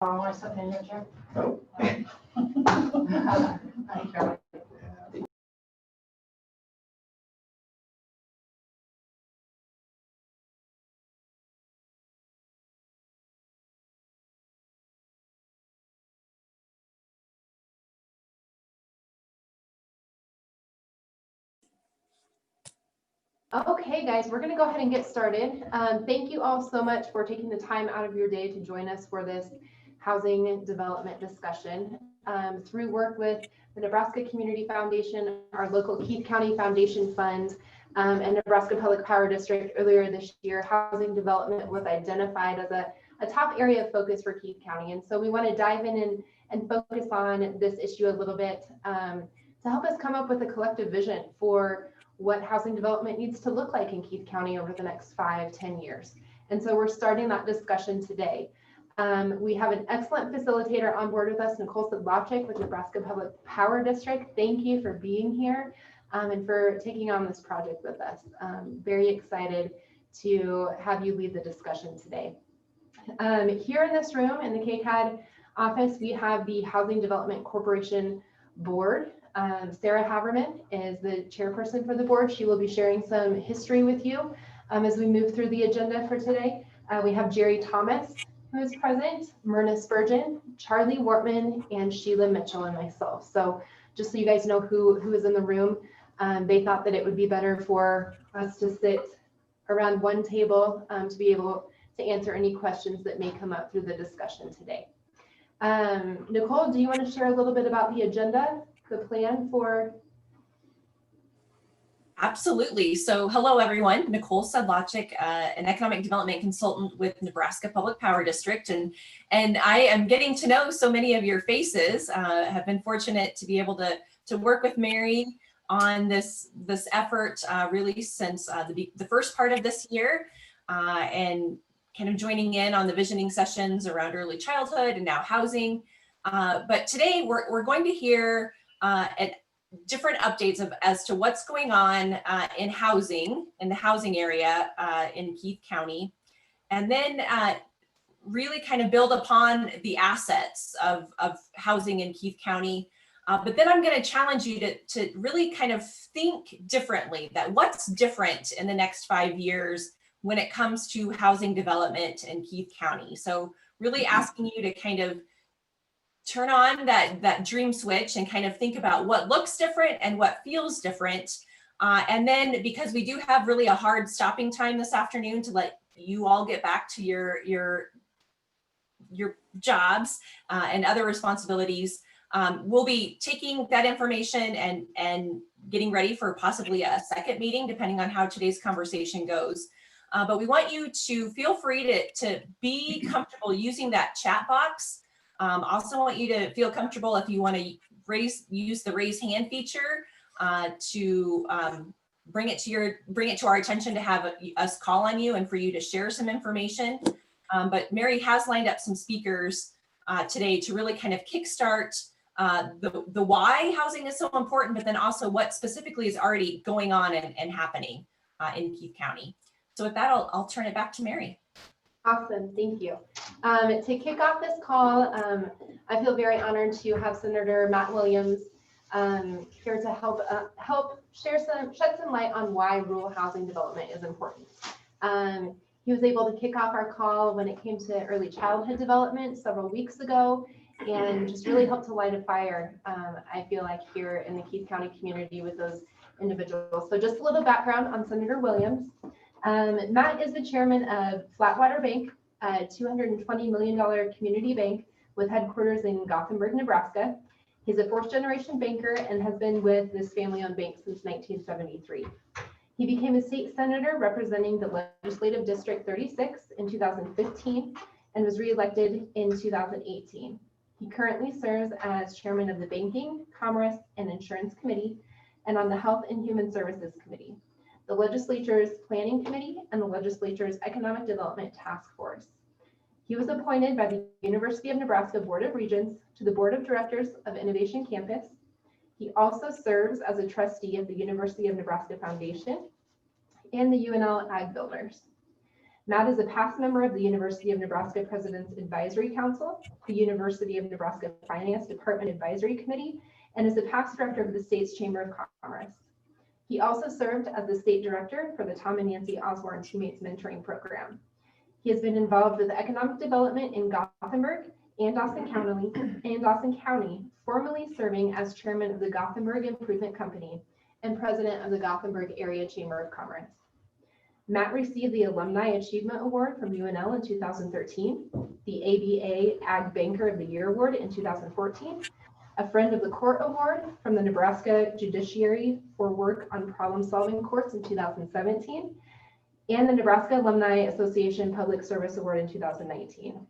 I want something in your chair. Oh. Hi, Charlie. Okay, guys, we're going to go ahead and get started. Thank you all so much for taking the time out of your day to join us for this housing development discussion. Through work with the Nebraska Community Foundation, our local Keith County Foundation Fund, and Nebraska Public Power District earlier this year, housing development was identified as a top area of focus for Keith County. And so we want to dive in and focus on this issue a little bit to help us come up with a collective vision for what housing development needs to look like in Keith County over the next 5-10 years. And so we're starting that discussion today. We have an excellent facilitator on board with us, Nicole Sedlacek with Nebraska Public Power District. Thank you for being here and for taking on this project with us. Very excited to have you lead the discussion today. Here in this room in the KCAD office, we have the Housing Development Corporation Board. Sarah Haverman is the chairperson for the board. She will be sharing some history with you as we move through the agenda for today. We have Jerry Thomas, who is present, Myrna Spurgeon, Charlie Wortman, and Sheila Mitchell, and myself. So just so you guys know who is in the room, they thought that it would be better for us to sit around one table to be able to answer any questions that may come up through the discussion today. Nicole, do you want to share a little bit about the agenda? The plan for? Absolutely. So hello, everyone. Nicole Sedlacek, an economic development consultant with Nebraska Public Power District. And I am getting to know so many of your faces. Have been fortunate to be able to work with Mary on this effort really since the first part of this year and kind of joining in on the visioning sessions around early childhood and now housing. But today we're going to hear different updates as to what's going on in the housing area in Keith County, and then really kind of build upon the assets of housing in Keith County. But then I'm going to challenge you to really kind of think differently, that what's different in the next 5 years when it comes to housing development in Keith County. So really asking you to kind of turn on that dream switch and kind of think about what looks different and what feels different. And then, because we do have really a hard stopping time this afternoon to let you all get back to your jobs and other responsibilities, we'll be taking that information and getting ready for possibly a second meeting, depending on how today's conversation goes. But we want you to feel free to be comfortable using that chat box. Also want you to feel comfortable if you want to use the raise hand feature to bring it to our attention to have us call on you and for you to share some information. But Mary has lined up some speakers today to really kind of kickstart the why housing is so important, but then also what specifically is already going on and happening in Keith County. So with that, I'll turn it back to Mary. Awesome, thank you. To kick off this call, I feel very honored to have Senator Matt Williams here to help shed some light on why rural housing development is important. He was able to kick off our call when it came to early childhood development several weeks ago, and just really helped to light a fire, I feel like, here in the Keith County community with those individuals. So just a little background on Senator Williams. Matt is the chairman of Flatwater Bank, a $220 million community bank with headquarters in Gothenburg, Nebraska. He's a fourth-generation banker and has been with this family-owned bank since 1973. He became a state senator representing the Legislative District 36 in 2015 and was reelected in 2018. He currently serves as chairman of the Banking, Commerce, and Insurance Committee and on the Health and Human Services Committee, the legislature's Planning Committee, and the legislature's Economic Development Task Force. He was appointed by the University of Nebraska Board of Regents to the Board of Directors of Innovation Campus. He also serves as a trustee of the University of Nebraska Foundation and the UNL Ag Builders. Matt is a past member of the University of Nebraska President's Advisory Council, the University of Nebraska Finance Department Advisory Committee, and is the past director of the state's Chamber of Commerce. He also served as the state director for the Tom and Nancy Osborne Teammates Mentoring Program. He has been involved with economic development in Gothenburg and Dawson County, formerly serving as chairman of the Gothenburg Improvement Company and president of the Gothenburg Area Chamber of Commerce. Matt received the Alumni Achievement Award from UNL in 2013, the ABA Ag Banker of the Year Award in 2014, a Friend of the Court Award from the Nebraska Judiciary for work on problem-solving courts in 2017, and the Nebraska Alumni Association Public Service Award in 2019.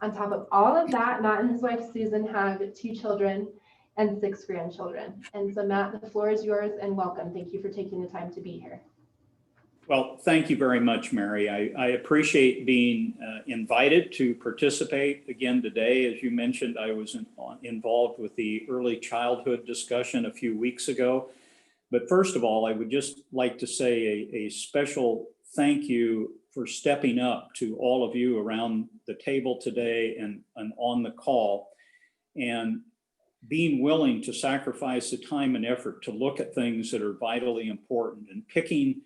On top of all of that, Matt and his wife Susan have 2 children and 6 grandchildren. And so Matt, the floor is yours, and welcome. Thank you for taking the time to be here. Well, thank you very much, Mary. I appreciate being invited to participate again today. As you mentioned, I was involved with the early childhood discussion a few weeks ago. But first of all, I would just like to say a special thank you for stepping up to all of you around the table today and on the call, and being willing to sacrifice the time and effort to look at things that are vitally important and picking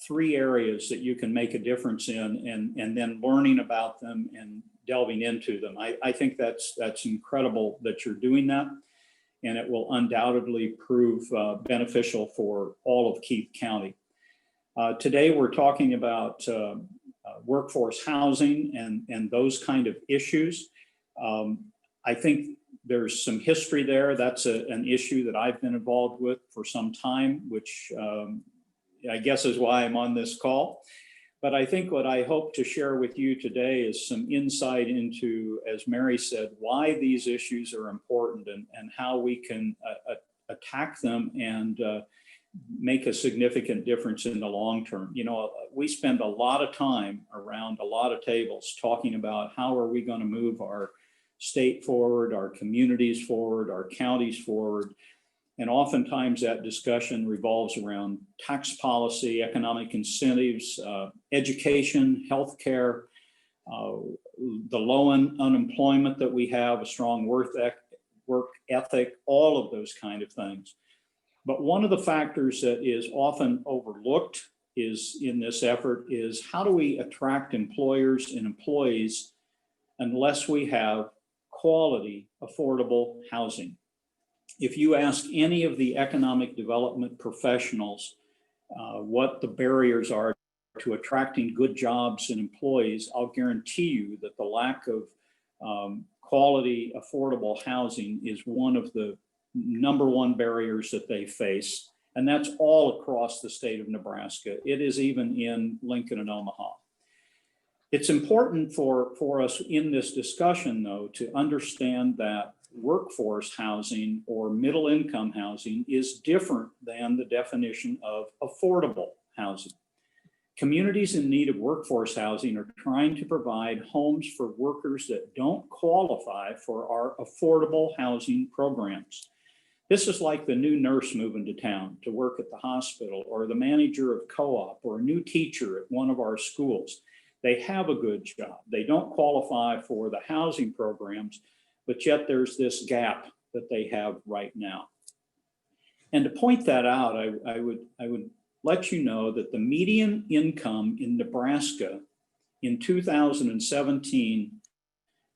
3 areas that you can make a difference in, and then learning about them and delving into them. I think that's incredible that you're doing that, and it will undoubtedly prove beneficial for all of Keith County. Today we're talking about workforce housing and those kind of issues. I think there's some history there. That's an issue that I've been involved with for some time, which I guess is why I'm on this call. But I think what I hope to share with you today is some insight into, as Mary said, why these issues are important and how we can attack them and make a significant difference in the long term. You know, we spend a lot of time around a lot of tables talking about how are we going to move our state forward, our communities forward, our counties forward. And oftentimes that discussion revolves around tax policy, economic incentives, education, healthcare, the low unemployment that we have, a strong work ethic, all of those kind of things. But one of the factors that is often overlooked is in this effort is how do we attract employers and employees unless we have quality, affordable housing? If you ask any of the economic development professionals what the barriers are to attracting good jobs and employees, I'll guarantee you that the lack of quality, affordable housing is one of the #1 barriers that they face. And that's all across the state of Nebraska. It is even in Lincoln and Omaha. It's important for us in this discussion, though, to understand that workforce housing or middle income housing is different than the definition of affordable housing. Communities in need of workforce housing are trying to provide homes for workers that don't qualify for our affordable housing programs. This is like the new nurse moving to town to work at the hospital, or the manager of co-op, or a new teacher at one of our schools. They have a good job. They don't qualify for the housing programs, but yet there's this gap that they have right now. And to point that out, I would let you know that the median income in Nebraska in 2017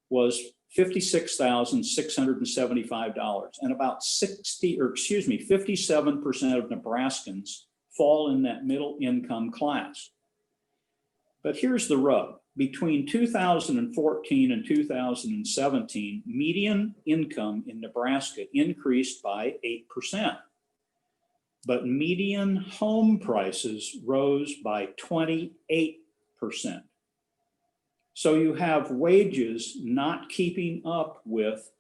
was $56,675, and about 57% of Nebraskans fall in that middle income class. But here's the rub. Between 2014 and 2017, median income in Nebraska increased by 8%, but median home prices rose by 28%. So you have wages not keeping up with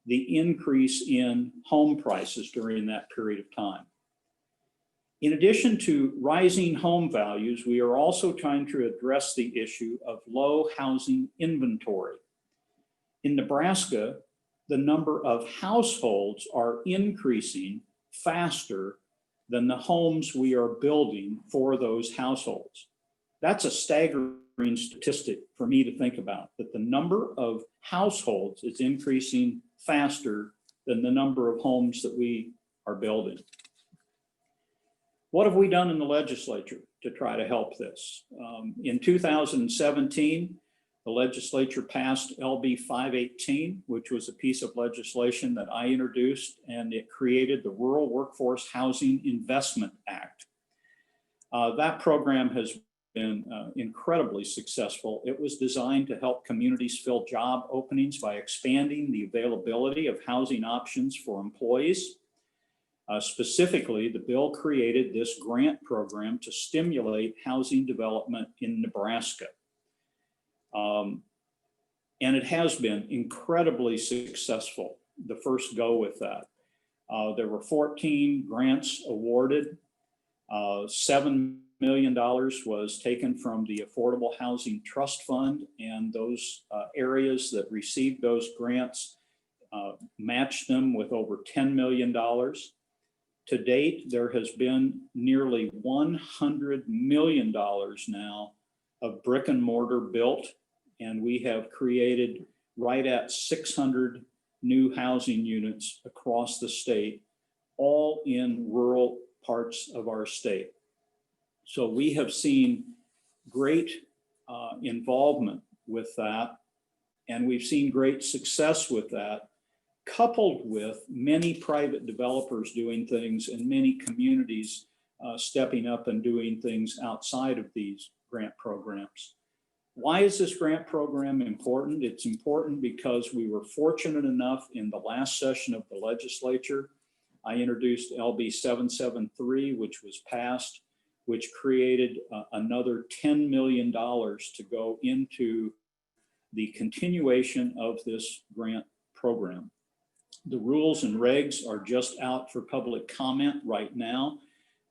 the increase in home prices during that period of time. In addition to rising home values, we are also trying to address the issue of low housing inventory. In Nebraska, the number of households are increasing faster than the homes we are building for those households. That's a staggering statistic for me to think about, that the number of households is increasing faster than the number of homes that we are building. What have we done in the legislature to try to help this? In 2017, the legislature passed LB 518, which was a piece of legislation that I introduced, and it created the Rural Workforce Housing Investment Act. That program has been incredibly successful. It was designed to help communities fill job openings by expanding the availability of housing options for employees. Specifically, the bill created this grant program to stimulate housing development in Nebraska. And it has been incredibly successful, the first go with that. There were 14 grants awarded. $7 million was taken from the Affordable Housing Trust Fund, and those areas that received those grants matched them with over $10 million. To date, there has been nearly $100 million now of brick and mortar built, and we have created right at 600 new housing units across the state, all in rural parts of our state. So we have seen great involvement with that, and we've seen great success with that, coupled with many private developers doing things and many communities stepping up and doing things outside of these grant programs. Why is this grant program important? It's important because we were fortunate enough in the last session of the legislature. I introduced LB 773, which was passed, which created another $10 million to go into the continuation of this grant program. The rules and regs are just out for public comment right now,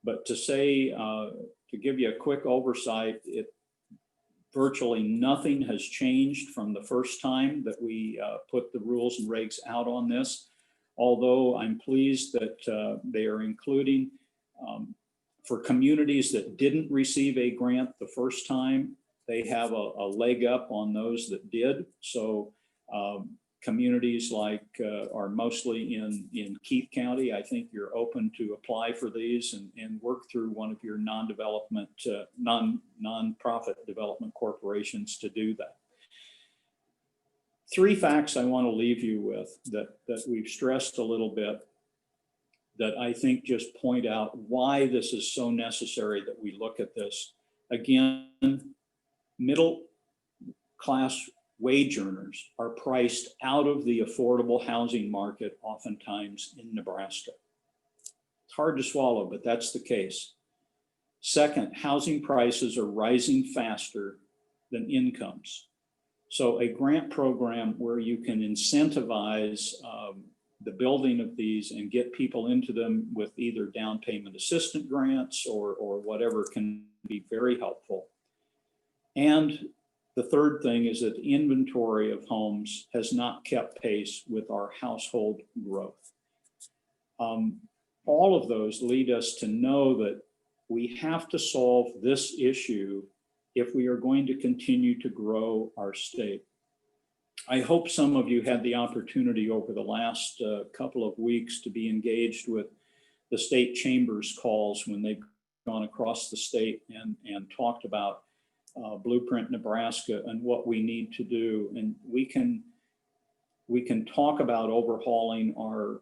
but to say, to give you a quick oversight, virtually nothing has changed from the first time that we put the rules and regs out on this, although I'm pleased that they are including for communities that didn't receive a grant the first time, they have a leg up on those that did. So communities like are mostly in Keith County, I think you're open to apply for these and work through one of your non-profit development corporations to do that. Three facts I want to leave you with that we've stressed a little bit that I think just point out why this is so necessary that we look at this. Again, middle class wage earners are priced out of the affordable housing market oftentimes in Nebraska. It's hard to swallow, but that's the case. Second, housing prices are rising faster than incomes. So a grant program where you can incentivize the building of these and get people into them with either down payment assistance grants or whatever can be very helpful. And the third thing is that the inventory of homes has not kept pace with our household growth. All of those lead us to know that we have to solve this issue if we are going to continue to grow our state. I hope some of you had the opportunity over the last couple of weeks to be engaged with the state chambers calls when they've gone across the state and talked about Blueprint Nebraska and what we need to do. And we can talk about overhauling our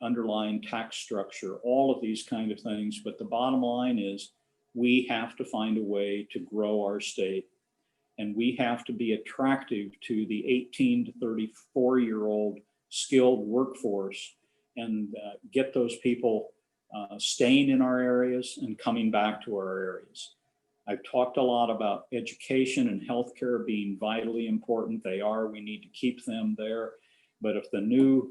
underlying tax structure, all of these kind of things. But the bottom line is we have to find a way to grow our state. And we have to be attractive to the 18 to 34-year-old skilled workforce and get those people staying in our areas and coming back to our areas. I've talked a lot about education and healthcare being vitally important. They are. We need to keep them there. But if the new,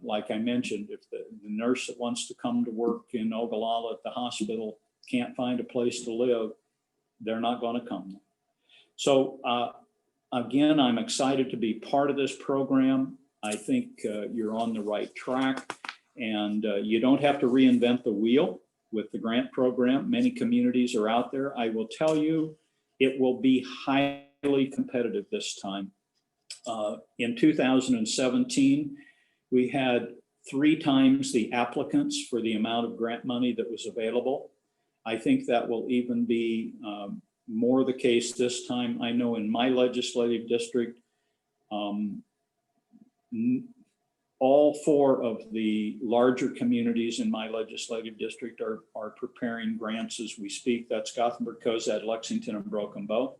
like I mentioned, if the nurse that wants to come to work in Ogallala at the hospital can't find a place to live, they're not going to come. So again, I'm excited to be part of this program. I think you're on the right track, and you don't have to reinvent the wheel with the grant program. Many communities are out there. I will tell you, It will be highly competitive this time. In 2017, we had 3 times the applicants for the amount of grant money that was available. I think that will even be more the case this time. I know in my legislative district, all 4 of the larger communities in my legislative district are preparing grants as we speak. That's Gothenburg, Cozad, Lexington, and Broken Bow.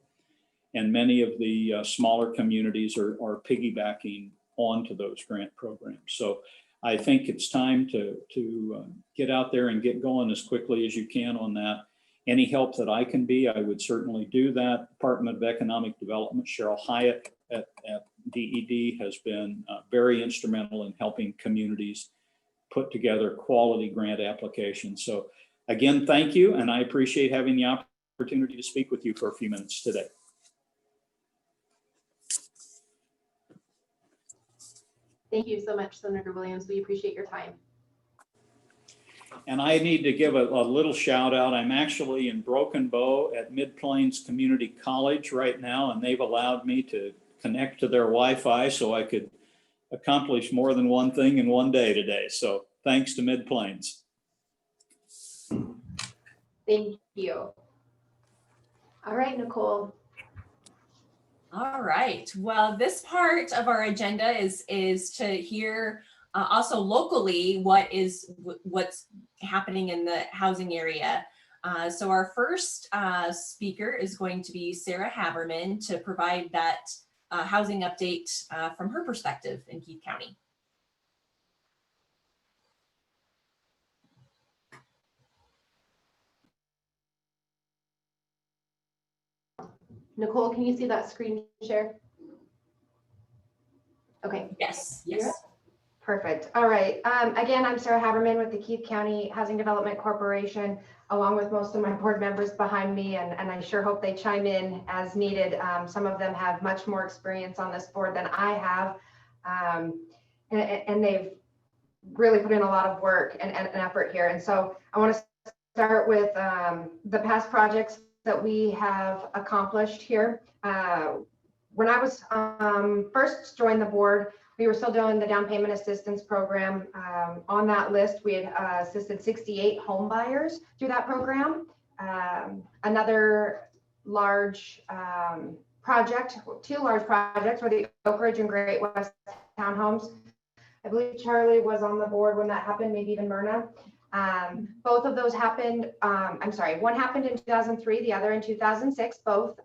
And many of the smaller communities are piggybacking onto those grant programs. So I think it's time to get out there and get going as quickly as you can on that. Any help that I can be, I would certainly do that. Department of Economic Development, Cheryl Hyatt at DED has been very instrumental in helping communities put together quality grant applications. So again, thank you. And I appreciate having the opportunity to speak with you for a few minutes today. Thank you so much, Senator Williams. We appreciate your time. And I need to give a little shout out. I'm actually in Broken Bow at Mid-Plains Community College right now, and they've allowed me to connect to their Wi-Fi so I could accomplish more than one thing in one day today. So thanks to Mid-Plains. Thank you. All right, Nicole. All right. Well, this part of our agenda is to hear also locally what's happening in the housing area. So our first speaker is going to be Sarah Haberman to provide that housing update from her perspective in Keith County. Nicole, can you see that screen share? Okay. Yes. Perfect. All right. Again, I'm Sarah Haberman with the Keith County Housing Development Corporation, along with most of my board members behind me, and I sure hope they chime in as needed. Some of them have much more experience on this board than I have, and they've really put in a lot of work and effort here. And so I want to start with the past projects that we have accomplished here. When I was first joined the board, we were still doing the down payment assistance program. On that list, we had assisted 68 home buyers through that program. Another large project, 2 large projects were the Oak Ridge and Great West townhomes. I believe Charlie was on the board when that happened, maybe even Myrna. Both of those happened, I'm sorry, one happened in 2003, the other in 2006, both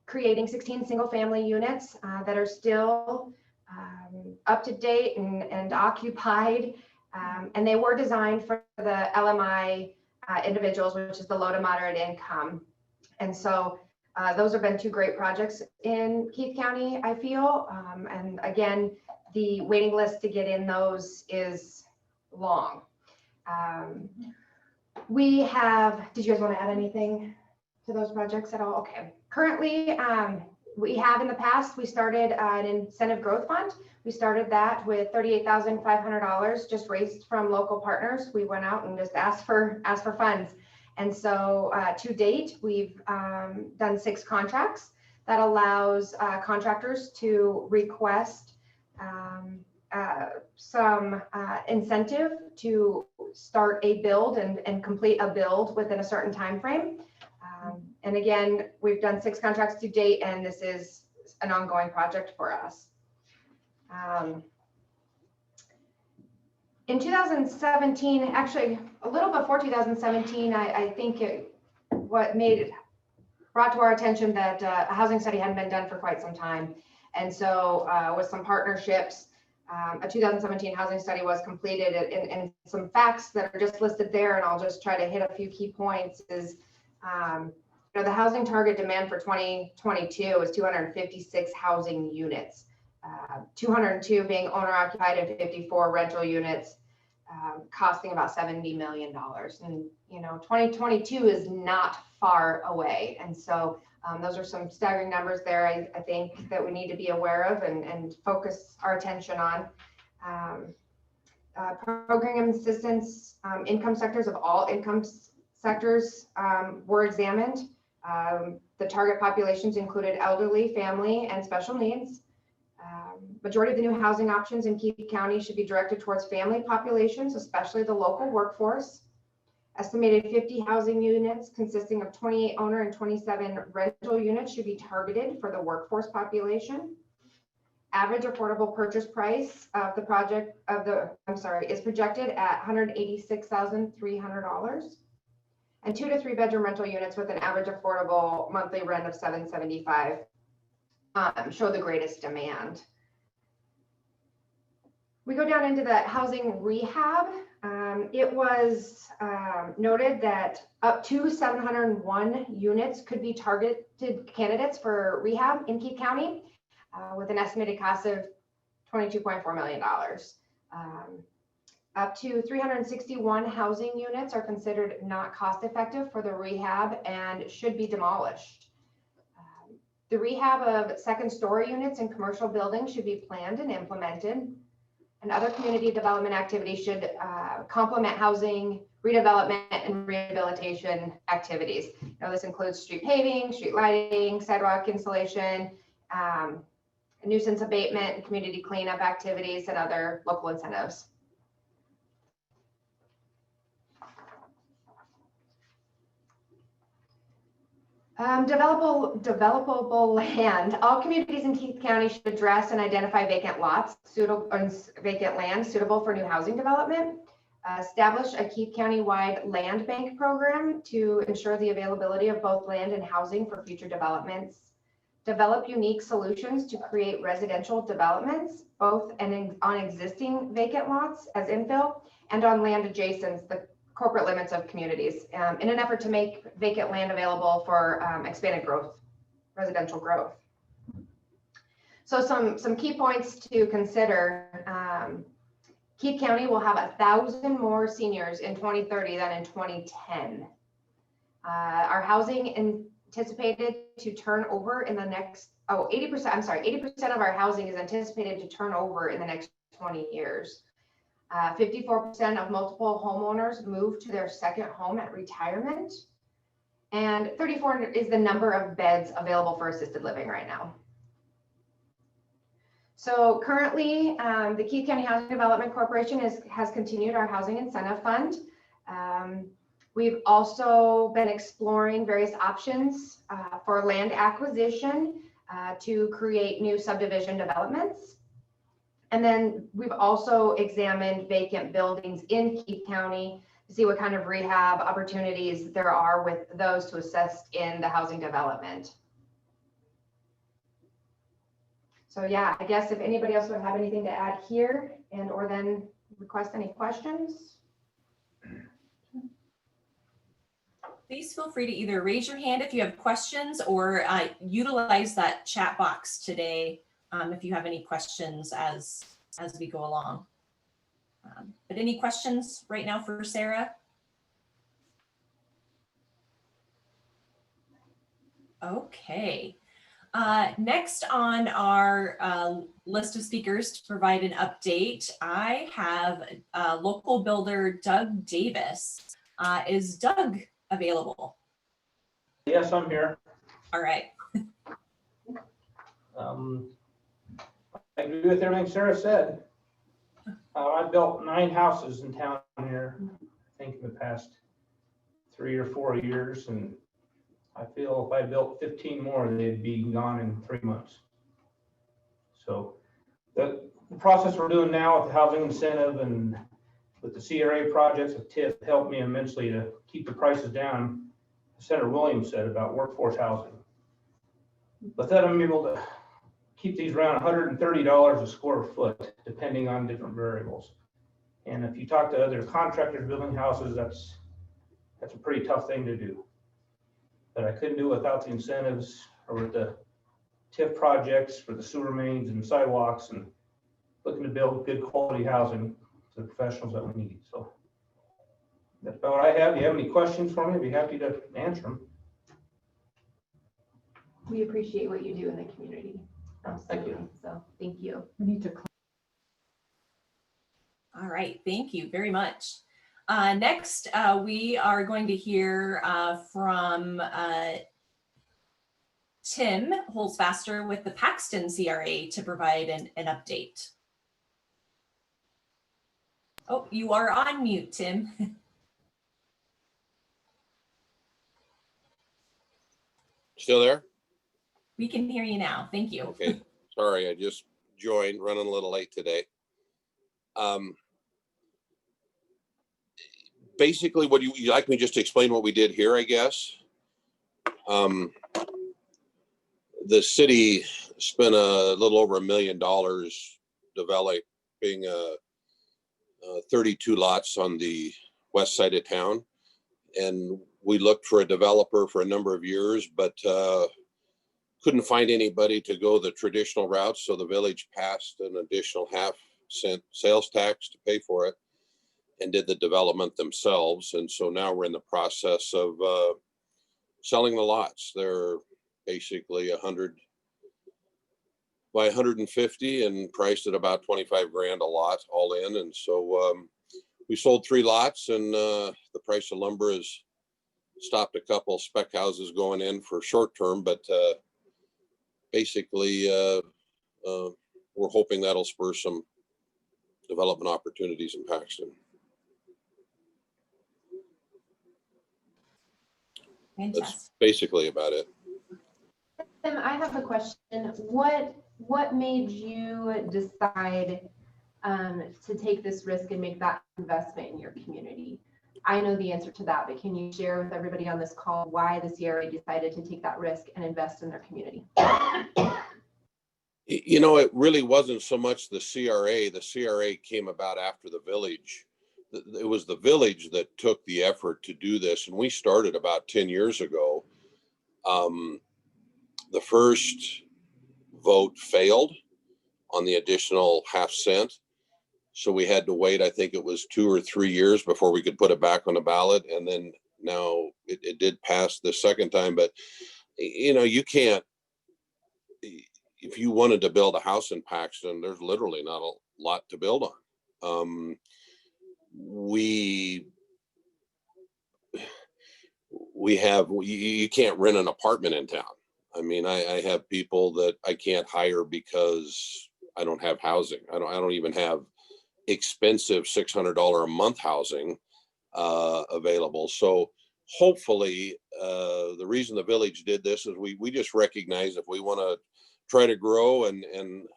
creating 16 single family units that are still up to date and occupied. And they were designed for the LMI individuals, which is the low to moderate income. And so those have been 2 great projects in Keith County, I feel. And again, the waiting list to get in those is long. We have, did you guys want to add anything to those projects at all? Okay. Currently, we have in the past, we started an incentive growth fund. We started that with $38,500 just raised from local partners. We went out and just asked for funds. And so to date, we've done 6 contracts that allows contractors to request some incentive to start a build and complete a build within a certain time frame. And again, we've done 6 contracts to date, and this is an ongoing project for us. In 2017, actually a little before 2017, I think what brought to our attention that a housing study hadn't been done for quite some time. And so with some partnerships, a 2017 housing study was completed, and some facts that are just listed there, and I'll just try to hit a few key points is, the housing target demand for 2022 is 256 housing units, 202 being owner occupied and 54 rental units, costing about $70 million. And, 2022 is not far away. And so those are some staggering numbers there, I think, that we need to be aware of and focus our attention on. Program assistance, income sectors of all income sectors were examined. The target populations included elderly, family, and special needs. Majority of the new housing options in Keith County should be directed towards family populations, especially the local workforce. Estimated 50 housing units consisting of 28 owner and 27 rental units should be targeted for the workforce population. Average affordable purchase price of the project is projected at $186,300. And 2 to 3 bedroom rental units with an average affordable monthly rent of $775 show the greatest demand. We go down into the housing rehab. It was noted that up to 701 units could be targeted candidates for rehab in Keith County with an estimated cost of $22.4 million. Up to 361 housing units are considered not cost effective for the rehab and should be demolished. The rehab of second story units in commercial buildings should be planned and implemented. And other community development activities should complement housing, redevelopment, and rehabilitation activities. Now, this includes street paving, street lighting, sidewalk insulation, nuisance abatement, community cleanup activities, and other local incentives. Developable land. All communities in Keith County should address and identify vacant land suitable for new housing development. Establish a Keith County-wide land bank program to ensure the availability of both land and housing for future developments. Develop unique solutions to create residential developments, both on existing vacant lots as infill and on land adjacent the corporate limits of communities in an effort to make vacant land available for expanded growth, residential growth. So some key points to consider. Keith County will have 1,000 more seniors in 2030 than in 2010. Our housing anticipated to turn over in the next, 80% of our housing is anticipated to turn over in the next 20 years. 54% of multiple homeowners move to their second home at retirement, and 34 is the number of beds available for assisted living right now. So currently, the Keith County Housing Development Corporation has continued our housing incentive fund. We've also been exploring various options for land acquisition to create new subdivision developments. And then we've also examined vacant buildings in Keith County to see what kind of rehab opportunities there are with those to assist in the housing development. So yeah, I guess if anybody else would have anything to add here and or then request any questions. Please feel free to either raise your hand if you have questions or utilize that chat box today if you have any questions as we go along. But any questions right now for Sarah? Okay. Next on our list of speakers to provide an update, I have local builder Doug Davis. Is Doug available? Yes, I'm here. All right. I agree with everything Sarah said. I built 9 houses in town here, I think in the past 3 or 4 years, and I feel if I built 15 more, they'd be gone in 3 months. So the process we're doing now with the housing incentive and with the CRA projects of TIF helped me immensely to keep the prices down. Senator Williams said about workforce housing. But then I'm able to keep these around $130 a square foot, depending on different variables. And if you talk to other contractors building houses, that's a pretty tough thing to do. But I couldn't do it without the incentives or with the TIF projects for the sewer mains and sidewalks and looking to build good quality housing to the professionals that we need. So that's about what I have. If you have any questions for me, I'd be happy to answer them. We appreciate what you do in the community. Thank you. So thank you. We need to. All right. Thank you very much. Next, we are going to hear from Tim Holzfaster with the Paxton CRA to provide an update. Oh, you are on mute, Tim. Still there? We can hear you now. Thank you. Okay. Sorry, I just joined, running a little late today. Basically, what you like me just to explain what we did here, I guess? The city spent a little over $1 million developing 32 lots on the west side of town. And we looked for a developer for a number of years, but couldn't find anybody to go the traditional route. So the village passed an additional half-cent sales tax to pay for it and did the development themselves. And so now we're in the process of selling the lots. They're basically 100 by 150 and priced at about 25 grand a lot all in. And so we sold 3 lots, and the price of lumber has stopped a couple spec houses going in for short term, but basically we're hoping that'll spur some development opportunities in Paxton. Fantastic. That's basically about it. Tim, I have a question. What made you decide to take this risk and make that investment in your community? I know the answer to that, but can you share with everybody on this call why the CRA decided to take that risk and invest in their community? You know, it really wasn't so much the CRA. The CRA came about after the village. It was the village that took the effort to do this, and we started about 10 years ago. The first vote failed on the additional half-cent. So we had to wait, I think it was 2 or 3 years before we could put it back on the ballot. And then now it did pass the second time. But, you know, you can't, if you wanted to build a house in Paxton, there's literally not a lot to build on. You can't rent an apartment in town. I mean, I have people that I can't hire because I don't have housing. I don't even have expensive $600 a month housing available. So hopefully the reason the village did this is we just recognize if we want to try to grow and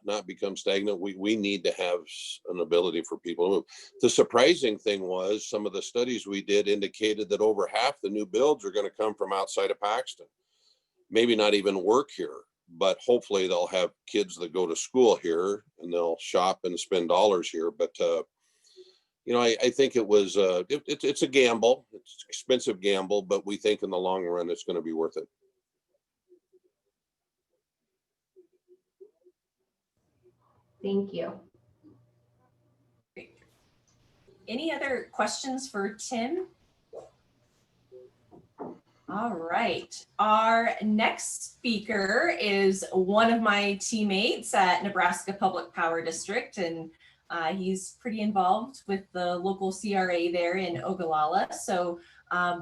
not become stagnant, we need to have an ability for people to move. The surprising thing was some of the studies we did indicated that over half the new builds are going to come from outside of Paxton. Maybe not even work here, but hopefully they'll have kids that go to school here and they'll shop and spend dollars here. But you know, I think it was it's a gamble. It's an expensive gamble, but we think in the long run it's going to be worth it. Thank you. Any other questions for Tim? All right. Our next speaker is one of my teammates at Nebraska Public Power District, and he's pretty involved with the local CRA there in Ogallala. So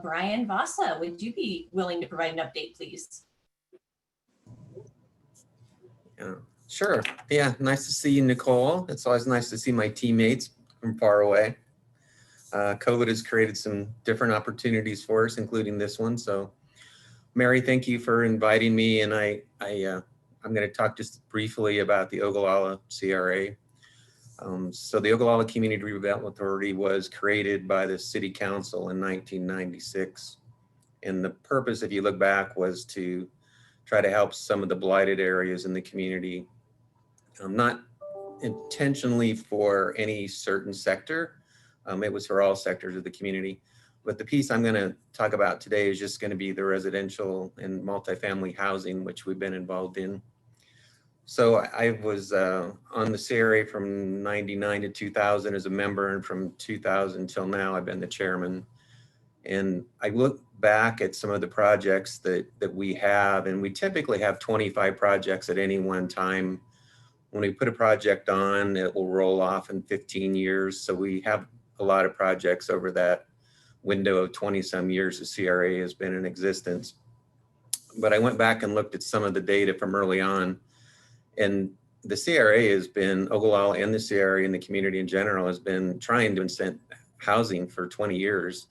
Brian Vasa, would you be willing to provide an update, please? Yeah, sure. Yeah, nice to see you, Nicole. It's always nice to see my teammates from far away. COVID has created some different opportunities for us, including this one. So, Mary, thank you for inviting me. And I'm going to talk just briefly about the Ogallala CRA. So the Ogallala Community Redevelopment Authority was created by the City Council in 1996. And the purpose, if you look back, was to try to help some of the blighted areas in the community, not intentionally for any certain sector. It was for all sectors of the community. But the piece I'm going to talk about today is just going to be the residential and multifamily housing, which we've been involved in. So I was on the CRA from 99 to 2000 as a member, and from 2000 till now, I've been the chairman. And I look back at some of the projects that we have, and we typically have 25 projects at any one time. When we put a project on, it will roll off in 15 years. So we have a lot of projects over that window of 20 some years the CRA has been in existence. but I went back and looked at some of the data from early on, and the CRA has been, Ogallala and the CRA and the community in general has been trying to incent housing for 20 years.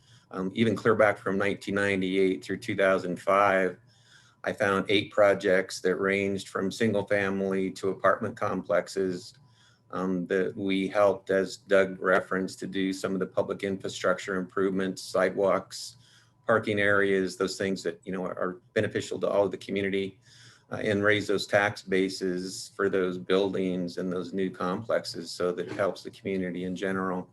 Even clear back from 1998 through 2005, I found 8 projects that ranged from single family to apartment complexes that we helped, as Doug referenced, to do some of the public infrastructure improvements, sidewalks, parking areas, those things that, you know, are beneficial to all of the community, and raise those tax bases for those buildings and those new complexes so that it helps the community in general.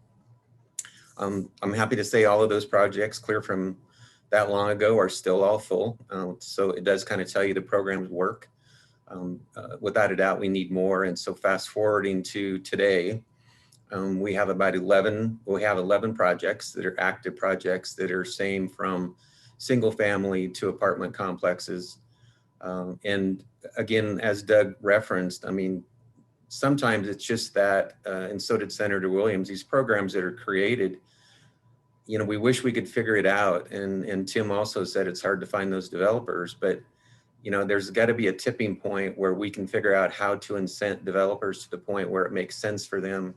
I'm happy to say all of those projects clear from that long ago are still all full. So it does kind of tell you the programs work. Without a doubt, we need more. And so fast forwarding to today, we have about 11 projects that are active projects that are same from single family to apartment complexes. And again, as Doug referenced, I mean, sometimes it's just that, and so did Senator Williams, these programs that are created, you know, we wish we could figure it out. And Tim also said it's hard to find those developers, but you know, there's got to be a tipping point where we can figure out how to incent developers to the point where it makes sense for them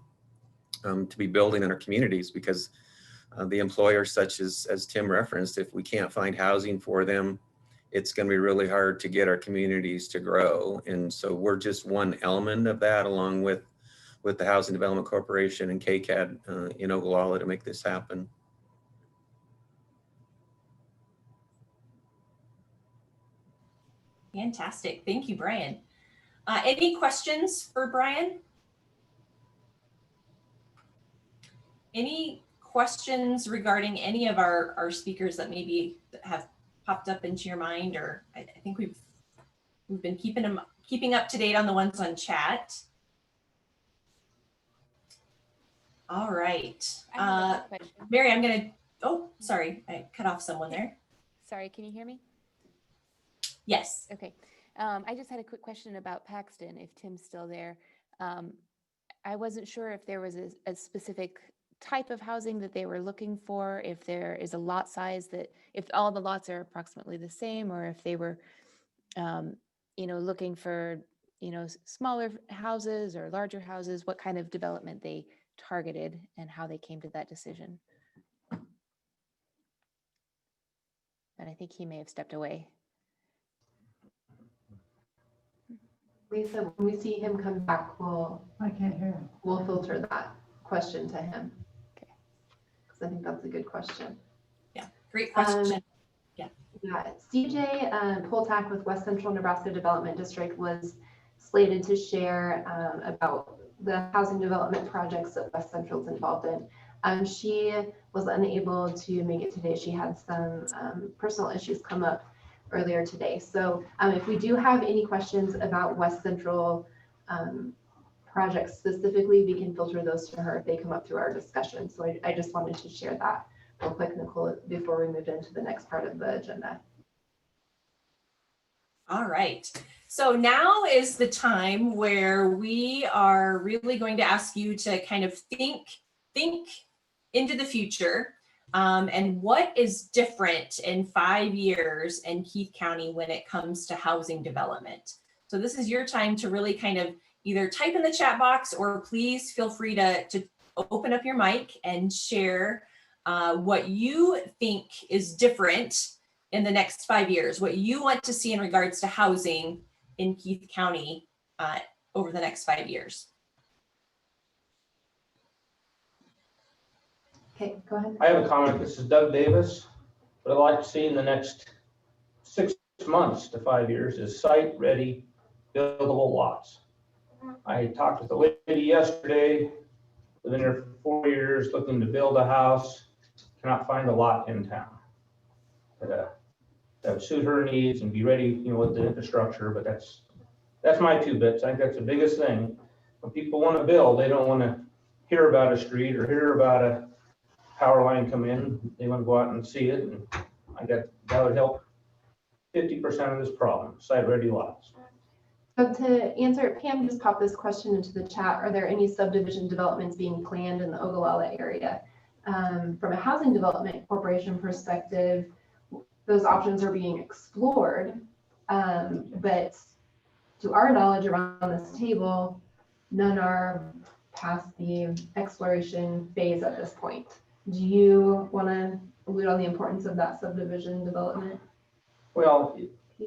to be building in our communities, because the employers, such as Tim referenced, if we can't find housing for them, it's going to be really hard to get our communities to grow. And so we're just one element of that, along with the Housing Development Corporation and KCAD in Ogallala to make this happen. Fantastic. Thank you, Brian. Any questions for Brian? Any questions regarding any of our speakers that maybe have popped up into your mind? Or I think we've been keeping up to date on the ones on chat. All right. I have a quick question. Mary, I'm gonna, oh, sorry, I cut off someone there. Sorry, can you hear me? Yes. Okay. I just had a quick question about Paxton, if Tim's still there. I wasn't sure if there was a specific type of housing that they were looking for, if there is a lot size that, if all the lots are approximately the same, or if they were, you know, looking for, you know, smaller houses or larger houses, what kind of development they targeted and how they came to that decision. And I think he may have stepped away. Lisa, when we see him come back, I can't hear him. we'll filter that question to him. Okay. Because I think that's a good question. Yeah, great question. Yeah, CJ Poltak with West Central Nebraska Development District was slated to share about the housing development projects that West Central's involved in. She was unable to make it today. She had some personal issues come up earlier today. So if we do have any questions about West Central projects specifically, we can filter those to her if they come up through our discussion. So I just wanted to share that real quick, Nicole, before we move into the next part of the agenda. All right. So now is the time where we are really going to ask you to kind of think into the future. And what is different in 5 years in Keith County when it comes to housing development? So this is your time to really kind of either type in the chat box, or please feel free to open up your mic and share what you think is different in the next 5 years, what you want to see in regards to housing in Keith County over the next 5 years. Okay, go ahead. I have a comment. This is Doug Davis. What I'd like to see in the next 6 months to 5 years is site-ready, buildable lots. I talked with a lady yesterday, living there for 4 years, looking to build a house, cannot find a lot in town that would suit her needs and be ready, you know, with the infrastructure. But that's my 2 bits. I think that's the biggest thing. When people want to build, they don't want to hear about a street or hear about a power line come in. They want to go out and see it, and that would help 50% of this problem, site-ready lots. So to answer, Pam just popped this question into the chat. Are there any subdivision developments being planned in the Ogallala area? From a housing development corporation perspective, those options are being explored. But to our knowledge around this table, none are past the exploration phase at this point. Do you want to allude on the importance of that subdivision development? Well,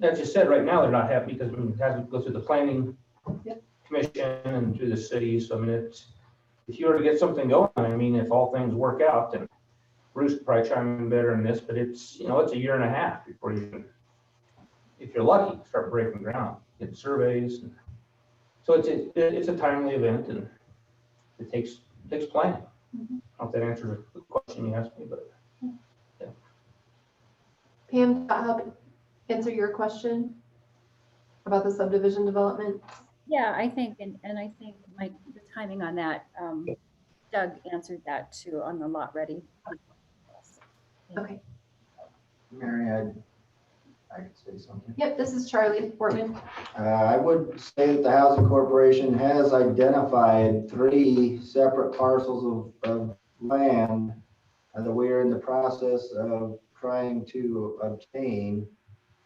as you said, right now, they're not happy because it has to go through the planning Yep. commission and through the city. So I mean, it's, if you were to get something going, I mean, if all things work out, then Bruce could probably chime in better in this, but it's, you know, it's a year and a half before you can, if you're lucky, start breaking ground, get surveys. So it's a timely event and it takes planning. Mhm. I don't know if that answers the question you asked me, but. Pam, did that help answer your question about the subdivision development? Yeah, I think, and I think the timing on that, Doug answered that too on the lot ready. Okay. Mary, I could say something. Yep, this is Charlie Portman. I would say that the Housing Corporation has identified 3 separate parcels of land that we are in the process of trying to obtain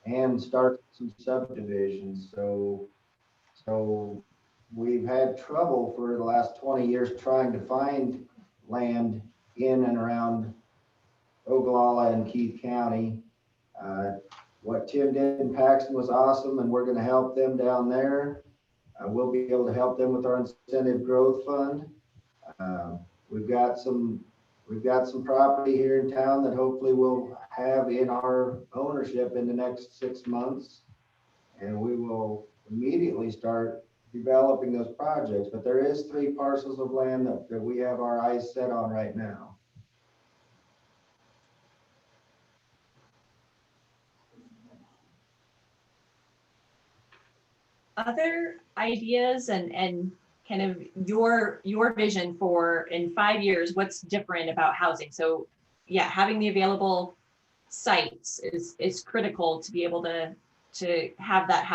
and start some subdivisions. So we've had trouble for the last 20 years trying to find land in and around Ogallala and Keith County. What Tim did in Paxton was awesome, and we're going to help them down there. We'll be able to help them with our incentive growth fund. We've got some property here in town that hopefully we'll have in our ownership in the next 6 months, and we will immediately start developing those projects. But there is 3 parcels of land that we have our eyes set on right now. Other ideas and kind of your vision for in 5 years, what's different about housing? So yeah, having the available sites is critical to be able to have that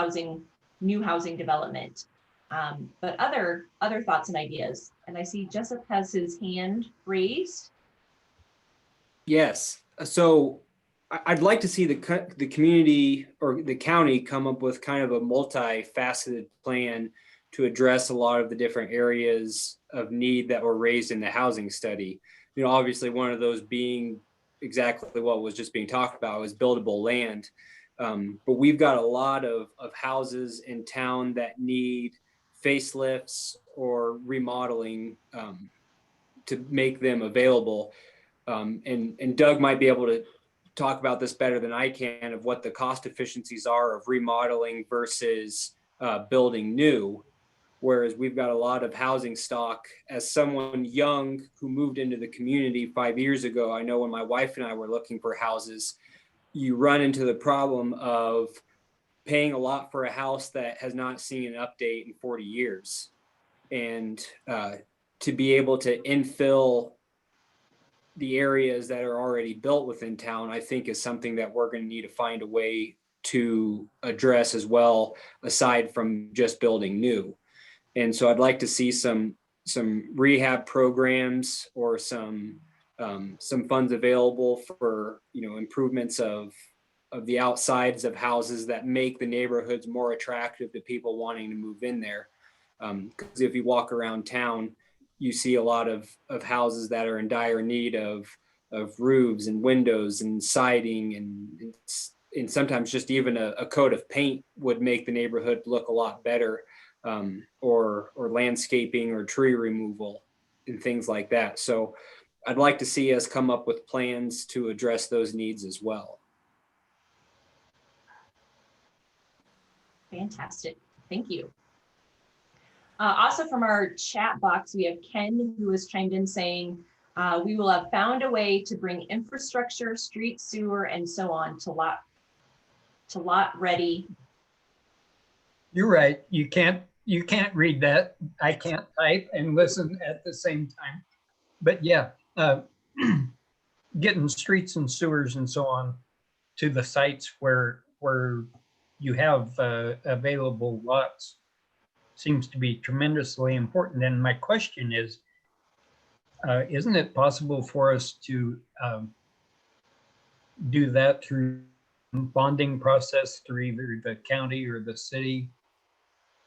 new housing development. But other thoughts and ideas. And I see Jessup has his hand raised. Yes. So I'd like to see the community or the county come up with kind of a multifaceted plan to address a lot of the different areas of need that were raised in the housing study. You know, obviously one of those being exactly what was just being talked about was buildable land. But we've got a lot of houses in town that need facelifts or remodeling to make them available. And Doug might be able to talk about this better than I can of what the cost efficiencies are of remodeling versus building new. Whereas we've got a lot of housing stock. As someone young who moved into the community 5 years ago, I know when my wife and I were looking for houses, you run into the problem of paying a lot for a house that has not seen an update in 40 years. And to be able to infill the areas that are already built within town, I think is something that we're going to need to find a way to address as well, aside from just building new. And so I'd like to see some rehab programs or some funds available for, you know, improvements of the outsides of houses that make the neighborhoods more attractive to people wanting to move in there. Because if you walk around town, you see a lot of houses that are in dire need of roofs and windows and siding and sometimes just even a coat of paint would make the neighborhood look a lot better, or landscaping or tree removal and things like that. So I'd like to see us come up with plans to address those needs as well. Fantastic. Thank you. Also from our chat box, we have Ken who has chimed in saying, we will have found a way to bring infrastructure, street, sewer, and so on to lot ready. You're right. You can't read that. I can't type and listen at the same time. But yeah, getting streets and sewers and so on to the sites where you have available lots seems to be tremendously important. And my question is, isn't it possible for us to do that through bonding process through either the county or the city,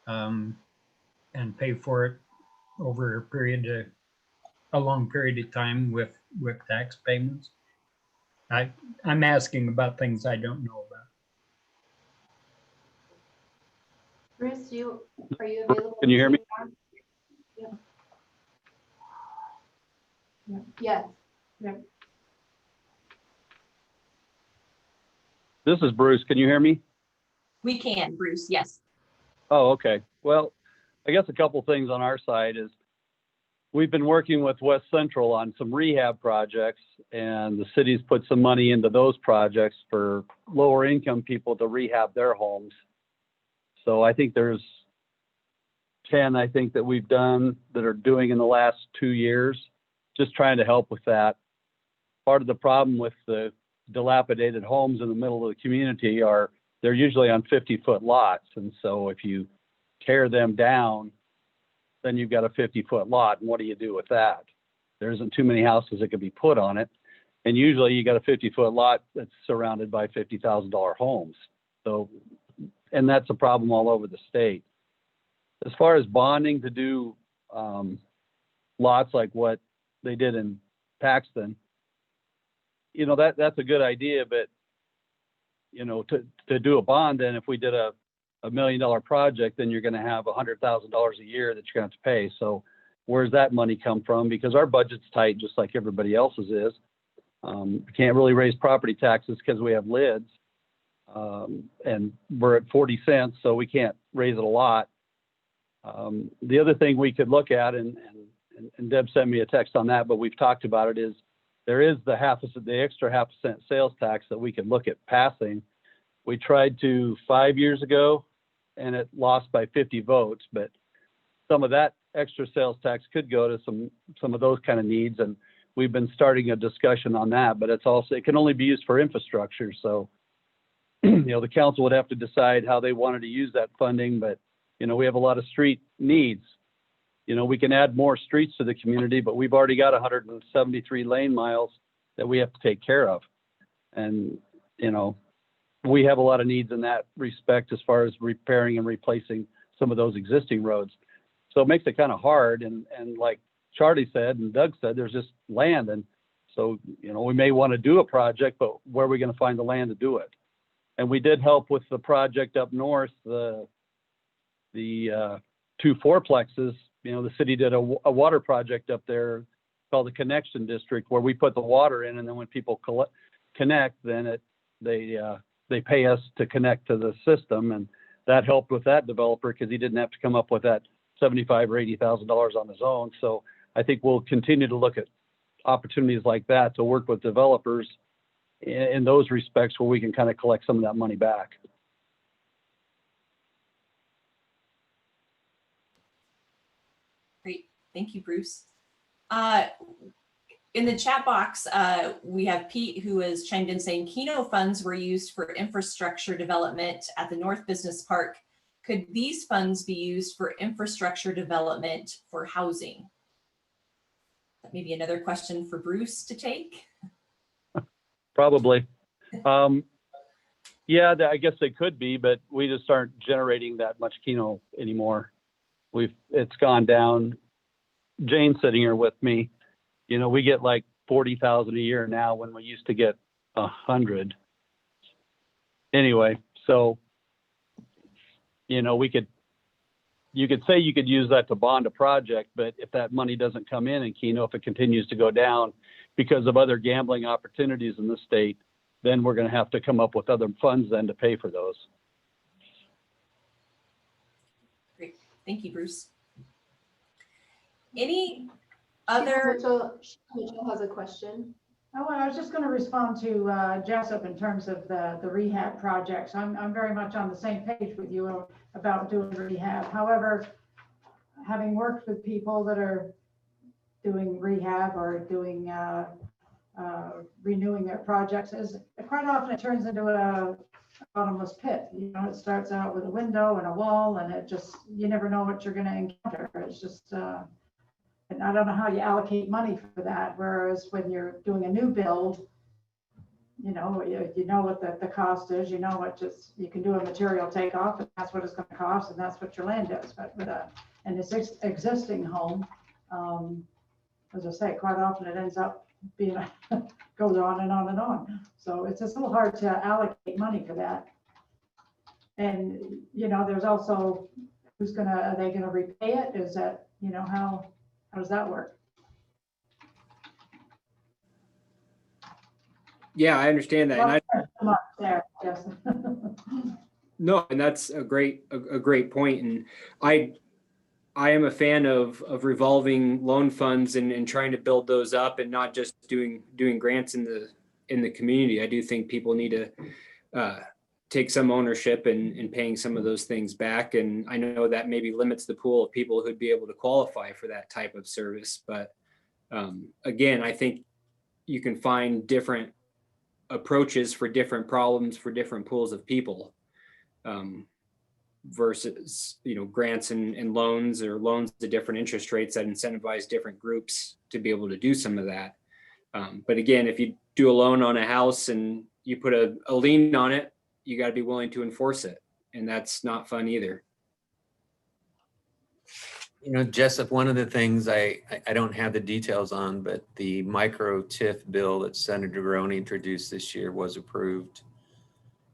and pay for it over a long period of time with tax payments? I'm asking about things I don't know about. Bruce, are you available? Can you hear me? Yeah. Yes. Yeah. This is Bruce. Can you hear me? We can, Bruce, yes. Oh, okay. Well, I guess a couple things on our side is we've been working with West Central on some rehab projects, and the city's put some money into those projects for lower income people to rehab their homes. So I think there's 10, I think, that we've done that are doing in the last 2 years, just trying to help with that. Part of the problem with the dilapidated homes in the middle of the community are they're usually on 50-foot lots. And so if you tear them down, then you've got a 50-foot lot. And what do you do with that? There isn't too many houses that could be put on it. And usually you got a 50-foot lot that's surrounded by $50,000 homes. So, and that's a problem all over the state. As far as bonding to do lots like what they did in Paxton, you know, that's a good idea, but you know, to do a bond, then if we did a $1 million project, then you're going to have $100,000 a year that you're going to have to pay. So where's that money come from? Because our budget's tight, just like everybody else's is. We can't really raise property taxes because we have lids, and we're at 40 cents, so we can't raise it a lot. The other thing we could look at, and Deb sent me a text on that, but we've talked about it, is there is the extra 0.5% sales tax that we could look at passing. We tried to 5 years ago, and it lost by 50 votes, but some of that extra sales tax could go to some of those kind of needs, and we've been starting a discussion on that, but it can only be used for infrastructure. So, you know, the council would have to decide how they wanted to use that funding, but, you know, we have a lot of street needs. You know, we can add more streets to the community, but we've already got 173 lane miles that we have to take care of. And, you know, we have a lot of needs in that respect as far as repairing and replacing some of those existing roads. So it makes it kind of hard. And like Charlie said, and Doug said, there's just land. And so, you know, we may want to do a project, but where are we going to find the land to do it? And we did help with the project up north, the 2 fourplexes. You know, the city did a water project up there called the Connection District, where we put the water in, and then when people connect, then they pay us to connect to the system, and that helped with that developer because he didn't have to come up with that $75,000 or $80,000 on his own. So I think we'll continue to look at opportunities like that to work with developers in those respects where we can kind of collect some of that money back. Great, thank you, Bruce. In the chat box, we have Pete who has chimed in saying Keno funds were used for infrastructure development at the North Business Park. Could these funds be used for infrastructure development for housing? Maybe another question for Bruce to take. Probably. Yeah, I guess they could be, but we just aren't generating that much Keno anymore. It's gone down. Jane's sitting here with me. You know, we get like 40,000 a year now when we used to get 100. Anyway, so, you know, you could say you could use that to bond a project, but if that money doesn't come in Keno, if it continues to go down because of other gambling opportunities in the state, then we're going to have to come up with other funds then to pay for those. Great, thank you, Bruce. Any other? Mitchell has a question. Oh, I was just going to respond to Jessup in terms of the rehab projects. I'm very much on the same page with you about doing rehab. However, having worked with people that are doing rehab or doing renewing their projects, is quite often it turns into a bottomless pit. You know, it starts out with a window and a wall, and it just, you never know what you're going to encounter. It's just and I don't know how you allocate money for that. Whereas when you're doing a new build, you know what the cost is, you know what you can do a material takeoff, and that's what it's going to cost, and that's what your land is. But with an existing home, as I say, quite often it ends up being goes on and on and on. So it's just a little hard to allocate money for that. And there's also are they gonna repay it? Is that how does that work? Yeah, I understand that. Well, there, yes. No, and that's a great point. And I am a fan of revolving loan funds and trying to build those up, and not just doing grants in the community. I do think people need to take some ownership in paying some of those things back. And I know that maybe limits the pool of people who'd be able to qualify for that type of service. But again, I think you can find different approaches for different problems for different pools of people. Versus grants and loans, or loans to different interest rates that incentivize different groups to be able to do some of that. But again, if you do a loan on a house and you put a lien on it, you got to be willing to enforce it, and that's not fun either. Jessup, one of the things I don't have the details on, but the micro TIF bill that Senator Roney introduced this year was approved.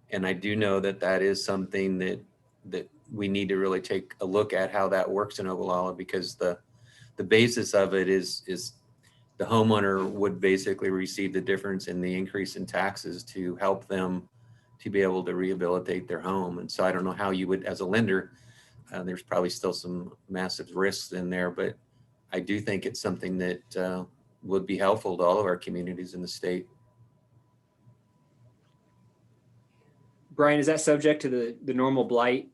And I do know that is something that we need to really take a look at how that works in Ogallala, because the basis of it is the homeowner would basically receive the difference in the increase in taxes to help them to be able to rehabilitate their home. And so I don't know how you would, as a lender, there's probably still some massive risks in there, but I do think it's something that would be helpful to all of our communities in the state. Brian, is that subject to the normal blight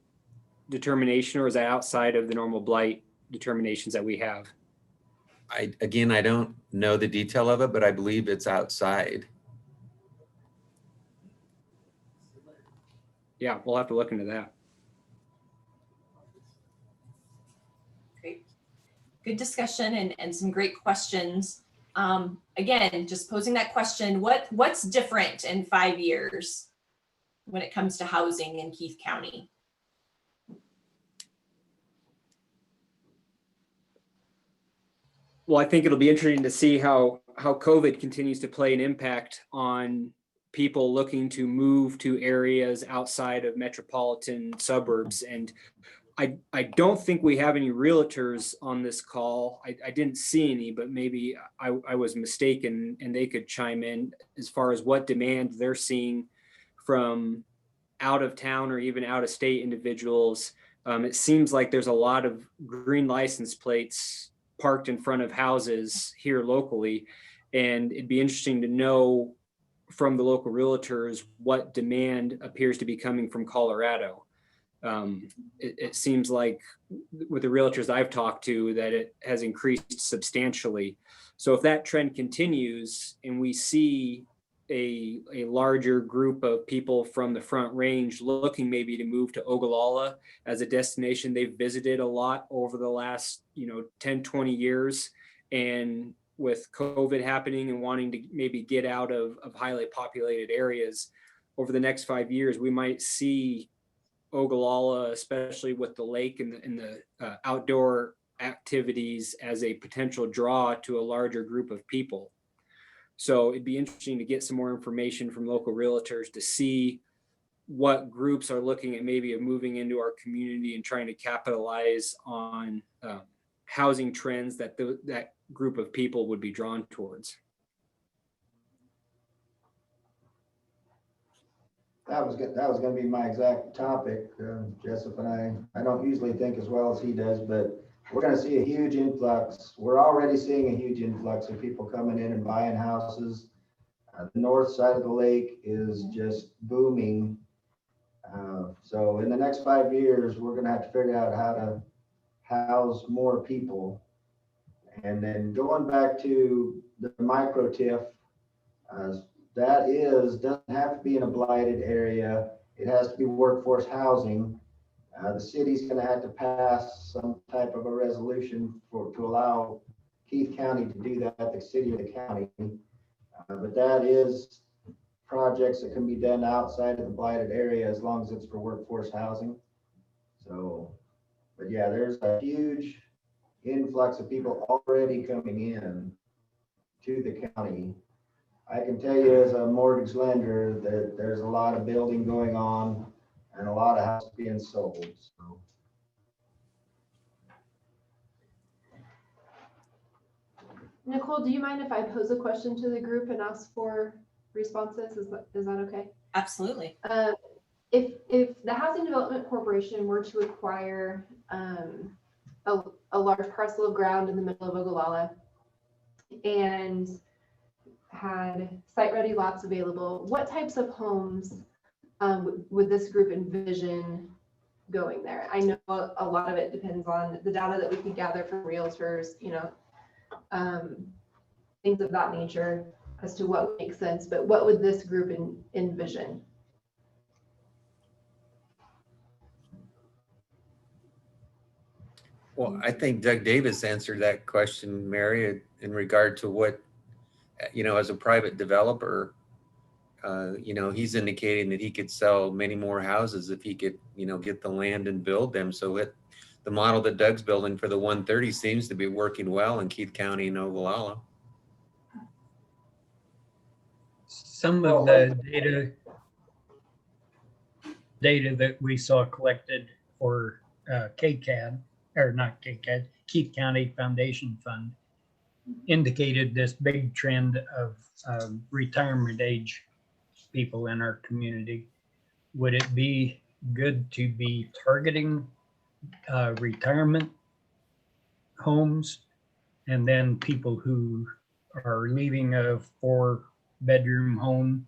determination, or is that outside of the normal blight determinations that we have? I don't know the detail of it, but I believe it's outside. Yeah, we'll have to look into that. Great. Good discussion and some great questions. Again, just posing that question, what's different in 5 years when it comes to housing in Keith County? Well, I think it'll be interesting to see how COVID continues to play an impact on people looking to move to areas outside of metropolitan suburbs. And I don't think we have any realtors on this call. I didn't see any, but maybe I was mistaken, and they could chime in as far as what demand they're seeing from out of town or even out of state individuals. It seems like there's a lot of green license plates parked in front of houses here locally. And it'd be interesting to know from the local realtors what demand appears to be coming from Colorado. It seems like with the realtors I've talked to that it has increased substantially. So if that trend continues and we see a larger group of people from the Front Range looking maybe to move to Ogallala as a destination they've visited a lot over the last 10, 20 years, and with COVID happening and wanting to maybe get out of highly populated areas over the next 5 years, we might see Ogallala, especially with the lake and the outdoor activities, as a potential draw to a larger group of people. So it'd be interesting to get some more information from local realtors to see what groups are looking at maybe moving into our community and trying to capitalize on housing trends that that group of people would be drawn towards. That was going to be my exact topic, Jessup, and I don't usually think as well as he does, but we're going to see a huge influx. We're already seeing a huge influx of people coming in and buying houses. The north side of the lake is just booming. So in the next 5 years, we're going to have to figure out how to house more people. And then going back to the micro TIF, that doesn't have to be in a blighted area. It has to be workforce housing. The city's going to have to pass some type of a resolution to allow Keith County to do that, the city or the county. But that is projects that can be done outside of the blighted area as long as it's for workforce housing. So, but yeah, there's a huge influx of people already coming in to the county. I can tell you as a mortgage lender that there's a lot of building going on and a lot of houses being sold. So. Nicole, do you mind if I pose a question to the group and ask for responses? Is that okay? Absolutely. If the Housing Development Corporation were to acquire a large parcel of ground in the middle of Ogallala and had site-ready lots available, what types of homes would this group envision going there? I know a lot of it depends on the data that we could gather from realtors, things of that nature as to what would make sense, but what would this group envision? Well, I think Doug Davis answered that question, Mary, in regard to what, as a private developer, he's indicating that he could sell many more houses if he could, get the land and build them. So the model that Doug's building for the 130 seems to be working well in Keith County and Ogallala. Some of the data that we saw collected for KCAD, or not KCAD, Keith County Foundation Fund, indicated this big trend of retirement age people in our community. Would it be good to be targeting retirement homes and then people who are leaving a 4-bedroom home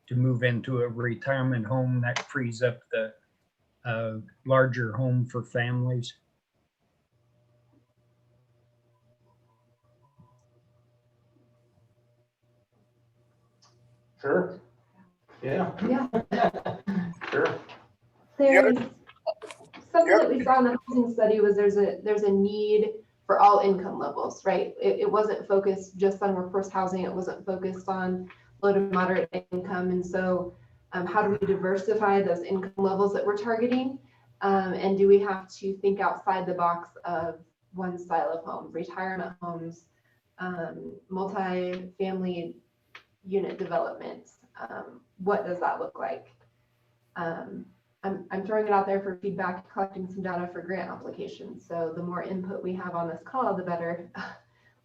to move into a retirement home that frees up the larger home for families? Sure. Yeah. Sure. There's something that we saw in the housing study was there's a need for all income levels, right? It wasn't focused just on workforce housing. It wasn't focused on low to moderate income. And so how do we diversify those income levels that we're targeting? And do we have to think outside the box of one style of home, retirement homes, multi-family unit developments? What does that look like? I'm throwing it out there for feedback, collecting some data for grant applications. So the more input we have on this call, the better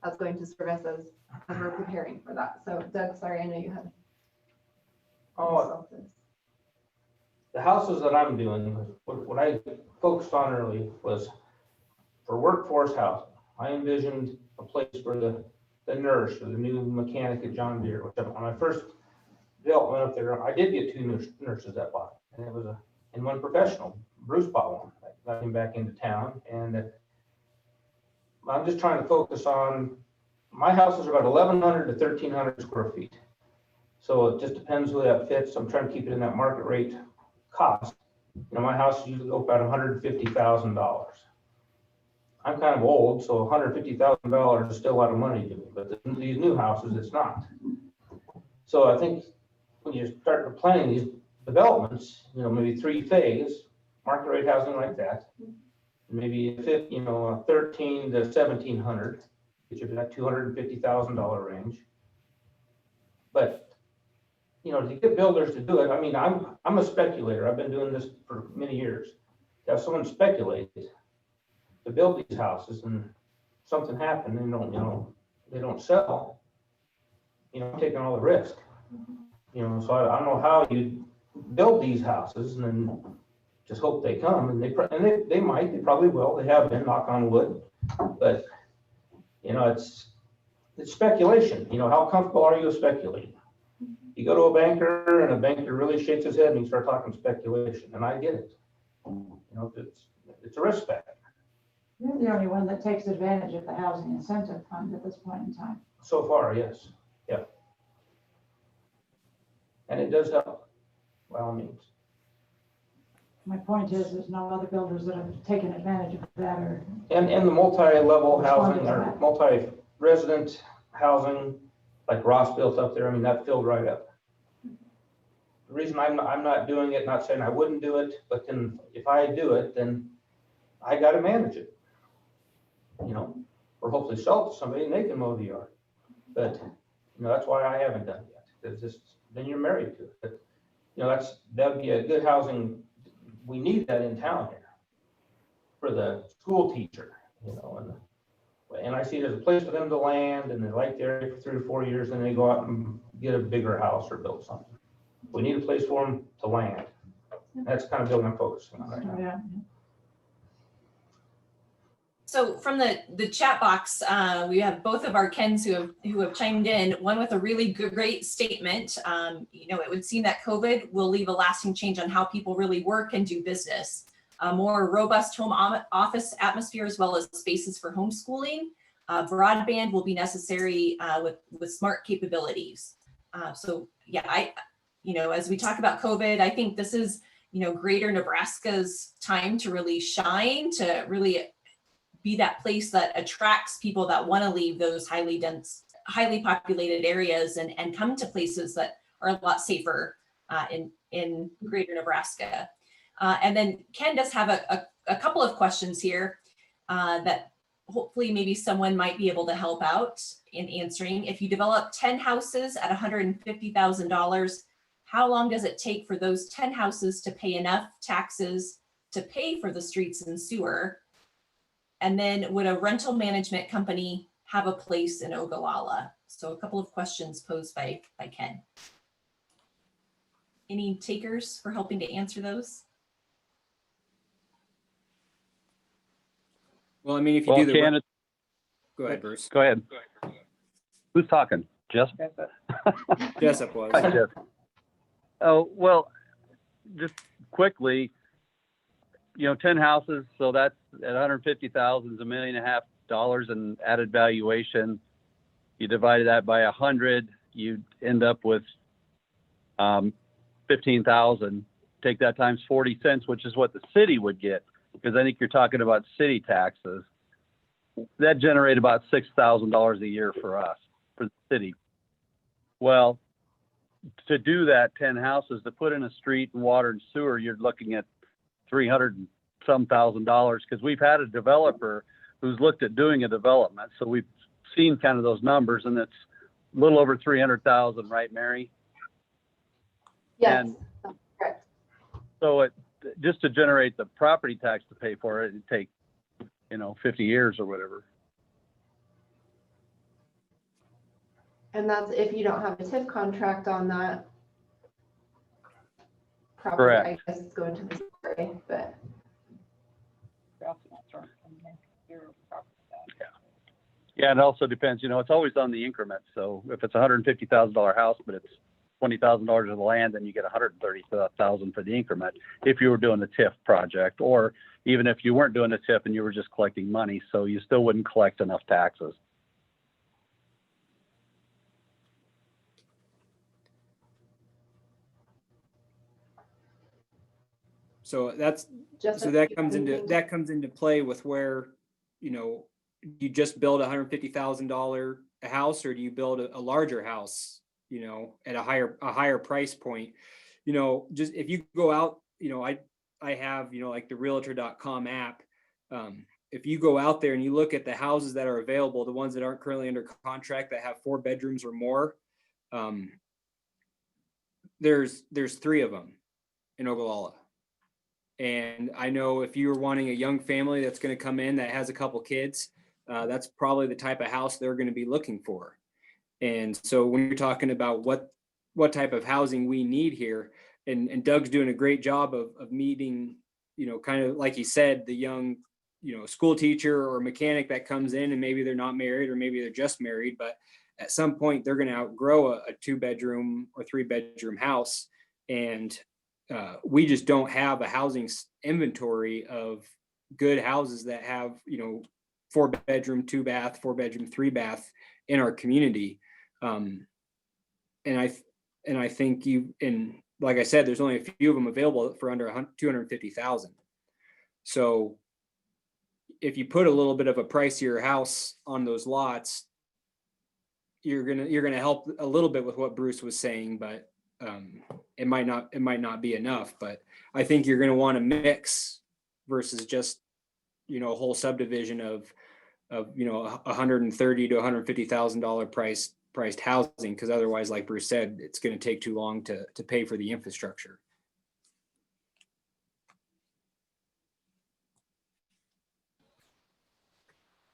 that's going to serve us as we're preparing for that. So Doug, sorry, I know you had. The houses that I'm doing, what I focused on early was for workforce housing. I envisioned a place where the nurse or the new mechanic at John Deere, which on my first development up there, I did get 2 nurses that bought it, and it was and one professional. Bruce bought one. I got him back into town, and I'm just trying to focus on my houses are about 1,100 to 1,300 square feet. So it just depends who that fits. I'm trying to keep it in that market rate cost. My house usually go about $150,000. I'm kind of old, so $150,000 is still a lot of money to me, but these new houses, it's not. So I think when you start planning these developments, maybe 3-phase, market rate housing like that, maybe 13 to 1,700, which is that $250,000 range. But to get builders to do it, I mean, I'm a speculator. I've been doing this for many years. To have someone speculate to build these houses and something happened and they don't sell, I'm taking all the risk. So I don't know how you build these houses and then just hope they come, and they probably will. They have been, knock on wood, but it's speculation. How comfortable are you with speculating? You go to a banker and a banker really shakes his head and you start talking speculation, and I get it. It's a risk factor. You're the only one that takes advantage of the housing incentive fund at this point in time. So far, yes. Yeah. And it does help, by all means. My point is, there's no other builders that have taken advantage of that or. And the multi-level housing or multi-resident housing, like Ross built up there, I mean, that filled right up. the reason I'm not doing it, not saying I wouldn't do it, but then if I do it, then I gotta manage it. You know, or hopefully sell it to somebody and they can mow the yard. But, you know, that's why I haven't done it yet. It's just, then you're married to it. But, you know, that'd be a good housing. We need that in town here for the school teacher, you know, and I see there's a place for them to land and they like the area for 3 to 4 years, and they go out and get a bigger house or build something. We need a place for them to land. That's kind of what I'm focusing on right now. Yeah. So from the chat box, we have both of our Kens who have chimed in, one with a really great statement. You know, it would seem that COVID will leave a lasting change on how people really work and do business. A more robust home office atmosphere, as well as spaces for homeschooling. Broadband will be necessary with smart capabilities. So yeah, you know, as we talk about COVID, I think this is, you know, greater Nebraska's time to really shine, to really be that place that attracts people that want to leave those highly dense, highly populated areas and come to places that are a lot safer in greater Nebraska. And then Ken does have a couple of questions here that hopefully maybe someone might be able to help out in answering. If you develop 10 houses at $150,000, how long does it take for those 10 houses to pay enough taxes to pay for the streets and sewer? And then would a rental management company have a place in Ogallala? So a couple of questions posed by Ken. Any takers for helping to answer those? Well, I mean, if you Well, do the, go ahead, Bruce. Go ahead. Who's talking? Jess? Jessup was. Hi, Jeff. Oh, well, just quickly, you know, 10 houses, so that's at 150,000 is $1.5 million in added valuation. You divide that by 100, you end up with 15,000. Take that times 40 cents, which is what the city would get, because I think you're talking about city taxes. That generated about $6,000 a year for us, for the city. Well, to do that 10 houses, to put in a street and water and sewer, you're looking at $300 and some thousand, because we've had a developer who's looked at doing a development. So we've seen kind of those numbers, and it's a little over 300,000, right, Mary? Yes, And that's correct. so it just to generate the property tax to pay for it, it'd take, you know, 50 years or whatever. And that's if you don't have a TIF contract on that property. Correct. I guess it's going to the story, but. Yeah, and it also depends, you know, it's always on the increment. So if it's a $150,000 house, but it's $20,000 of the land, then you get $130,000 for the increment if you were doing a TIF project, or even if you weren't doing a TIF and you were just collecting money, so you still wouldn't collect enough taxes. So that's, Just so that comes into play with where, you know, you just build $150,000 a house, or do you build a larger house, you know, at a higher price point? You know, just if you go out, you know, I have, you know, like the realtor.com app. If you go out there and you look at the houses that are available, the ones that aren't currently under contract that have 4 bedrooms or more, there's 3 of them in Ogallala. And I know if you were wanting a young family that's going to come in that has a couple kids, that's probably the type of house they're going to be looking for. And so when you're talking about what type of housing we need here, and Doug's doing a great job of meeting, you know, kind of like he said, the young, you know, school teacher or mechanic that comes in and maybe they're not married, or maybe they're just married, but at some point they're going to outgrow a 2-bedroom or 3-bedroom house. And we just don't have a housing inventory of good houses that have, you know, 4-bedroom, 2-bath, 4-bedroom, 3-bath in our community. And I think like I said, there's only a few of them available for under 250,000. So if you put a little bit of a pricier house on those lots, you're gonna help a little bit with what Bruce was saying, but it might not be enough, but I think you're going to want to mix versus just, a whole subdivision of $130,000 to $150,000 priced housing, because otherwise, like Bruce said, it's going to take too long to pay for the infrastructure.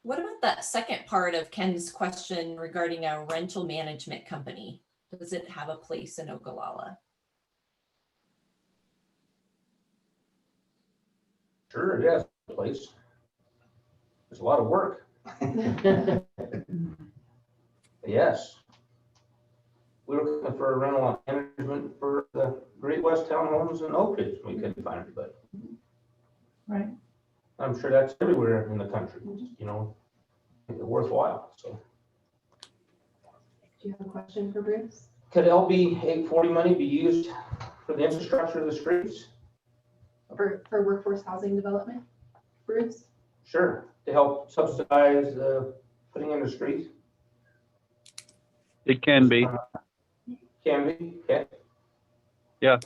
What about that second part of Ken's question regarding a rental management company? Does it have a place in Ogallala? Sure, it has a place. There's a lot of work. Yes. We're looking for a rental management for the Great West Townhomes and Oak Ridge. We couldn't find anybody. Right. I'm sure that's everywhere in the country, make it worthwhile, so. Do you have a question for Bruce? Could LB 840 money be used for the infrastructure of the streets? For workforce housing development, Bruce? Sure, to help subsidize putting in the streets. It can be. Can be, okay. Yeah.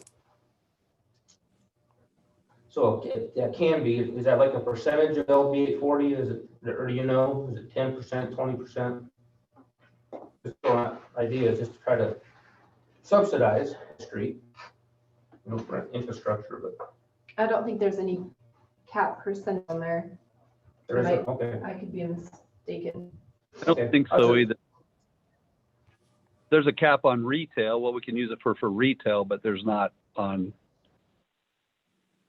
So that can be, is that like a percentage of LB 840? Is it, or is it 10%, 20%? Just throwing out ideas just to try to subsidize the street, for infrastructure, but I don't think there's any cap percent on there. there isn't, okay. I could be mistaken. I don't think so either. There's a cap on retail, what we can use it for retail, but there's not on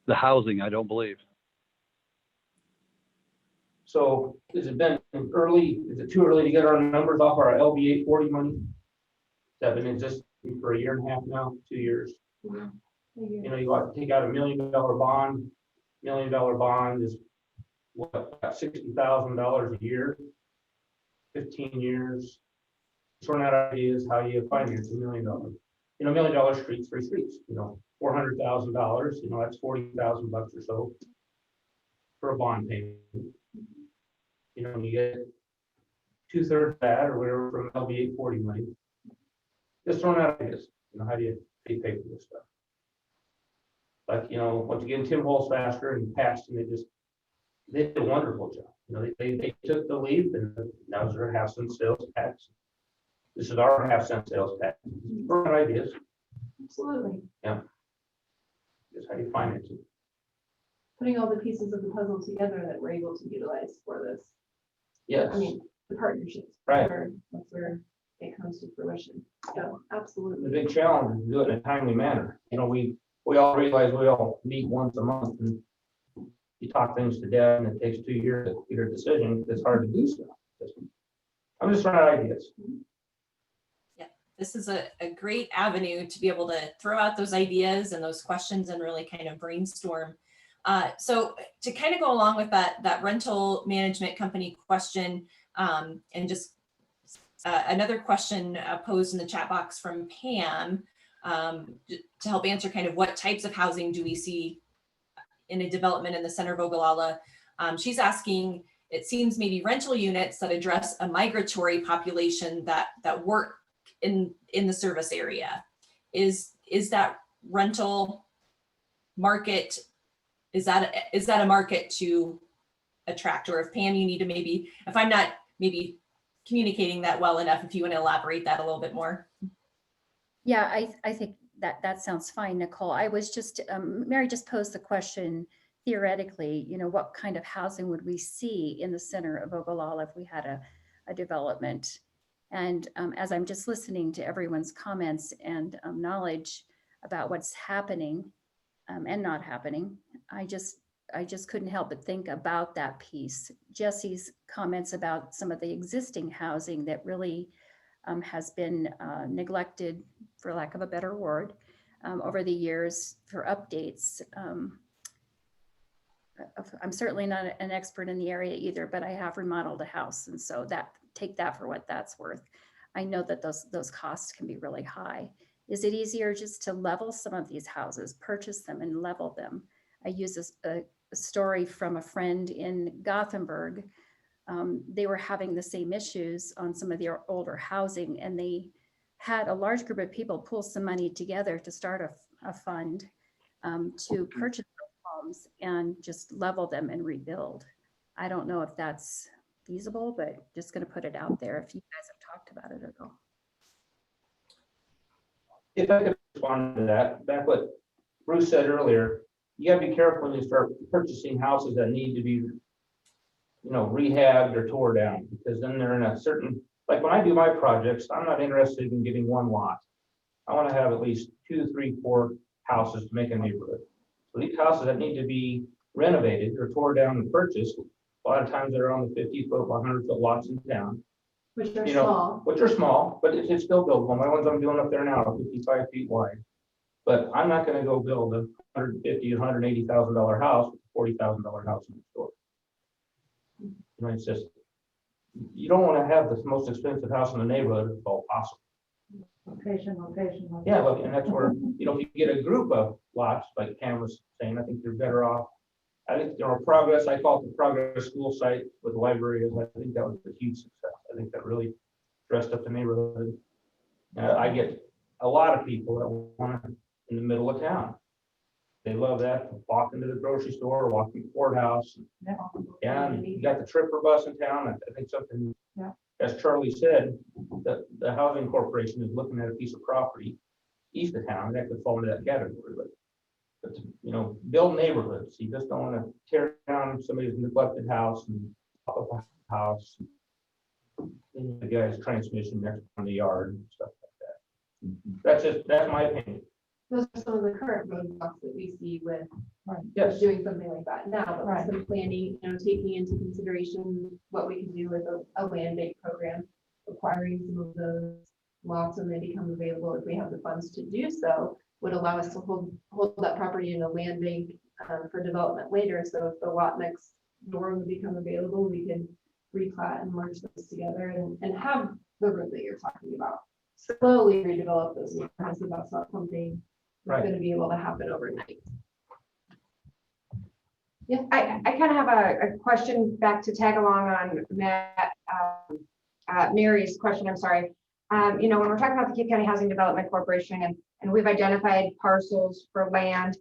the housing, I don't believe. So has it been early, is it too early to get our numbers off our LB 840 money? That been existing for a year and a half now, 2 years. Yeah. You ought to take out $1 million bond. $1 million bond is what, about $60,000 a year, 15 years. Sort of ideas how you finance $1 million. $1 million streets, 3 streets, $400,000, that's 40,000 bucks or so for a bond payment. You get 2/3 of that or whatever from LB 840 money. Just throwing out ideas, how do you pay for this stuff? But, once again, Tim Holzfaster and Paxton, they did a wonderful job. They took the leap, and that was their half-cent sales tax. This is our half-cent sales tax. Throwing out ideas. Absolutely. Yeah. Just how do you finance it? Putting all the pieces of the puzzle together that we're able to utilize for this. Yes. I mean, the partnerships. Right. That's where it comes to fruition. So The absolutely. big challenge is to do it in a timely manner. We all realize we all meet once a month and you talk things to death and it takes 2 years to get a decision. It's hard to do stuff. I'm just throwing out ideas. Yeah, this is a great avenue to be able to throw out those ideas and those questions and really kind of brainstorm. So to kind of go along with that rental management company question, and just another question posed in the chat box from Pam, to help answer kind of what types of housing do we see in a development in the center of Ogallala. She's asking, it seems maybe rental units that address a migratory population that work in the service area. Is that rental market, is that a market to attract? Or if Pam, you need to maybe, if I'm not maybe communicating that well enough, if you want to elaborate that a little bit more. Yeah, I think that sounds fine, Nicole. I was just, Mary just posed the question theoretically, what kind of housing would we see in the center of Ogallala if we had a development? And as I'm just listening to everyone's comments and knowledge about what's happening and not happening, I just couldn't help but think about that piece. Jesse's comments about some of the existing housing that really has been neglected, for lack of a better word, over the years for updates. I'm certainly not an expert in the area either, but I have remodeled a house. And so take that for what that's worth. I know that those costs can be really high. Is it easier just to level some of these houses, purchase them and level them? I use a story from a friend in Gothenburg. They were having the same issues on some of their older housing, and they had a large group of people pull some money together to start a fund to purchase those homes and just level them and rebuild. I don't know if that's feasible, but just going to put it out there if you guys have talked about it at all. If I could respond to that, back what Bruce said earlier, you gotta be careful when you start purchasing houses that need to be, rehabbed or tore down, because then they're in a certain, like when I do my projects, I'm not interested in getting one lot. I want to have at least 2, 3, 4 houses to make a neighborhood. So these houses that need to be renovated or tore down and purchased, a lot of times they're on the 50-foot, 100-foot lots in town. Which are small. Which are small, but it's still buildable. My ones I'm doing up there now are 55 feet wide. But I'm not gonna go build a $150,000 to $180,000 house with a $40,000 house in the store. It's just, you don't wanna have the most expensive house in the neighborhood if it's all possible. Location. Yeah, well, and that's where, if you get a group of lots, like Cam was saying, I think you're better off. I think Progress, I call it the Progress school site with the library, I think that was a huge success. I think that really dressed up the neighborhood. I get a lot of people that want it in the middle of town. They love that, walk into the grocery store, walk to the courthouse. Yeah, and you got the tripper bus in town. I think something, as Charlie said, the housing corporation is looking at a piece of property east of town that could fall into that category. But build neighborhoods. You just don't want to tear down somebody's neglected house and pop up a house. And the guy's transmission next on the yard and stuff like that. That's my opinion. Those are some of the current roadblocks that we see with Yes. doing something like that now, but Right. with some planning, taking into consideration what we can do with a land bank program, acquiring some of those lots when they become available, if we have the funds to do so, would allow us to hold that property in a land bank for development later. So if the lot next door would become available, we can replat and merge those together and have the road that you're talking about. Slowly redevelop those neighborhoods. That's not something that's going to be able to happen overnight. Yeah, I kind of have a question back to tag along on Mary's question. I'm sorry. When we're talking about the Keith County Housing Development Corporation and we've identified parcels for land,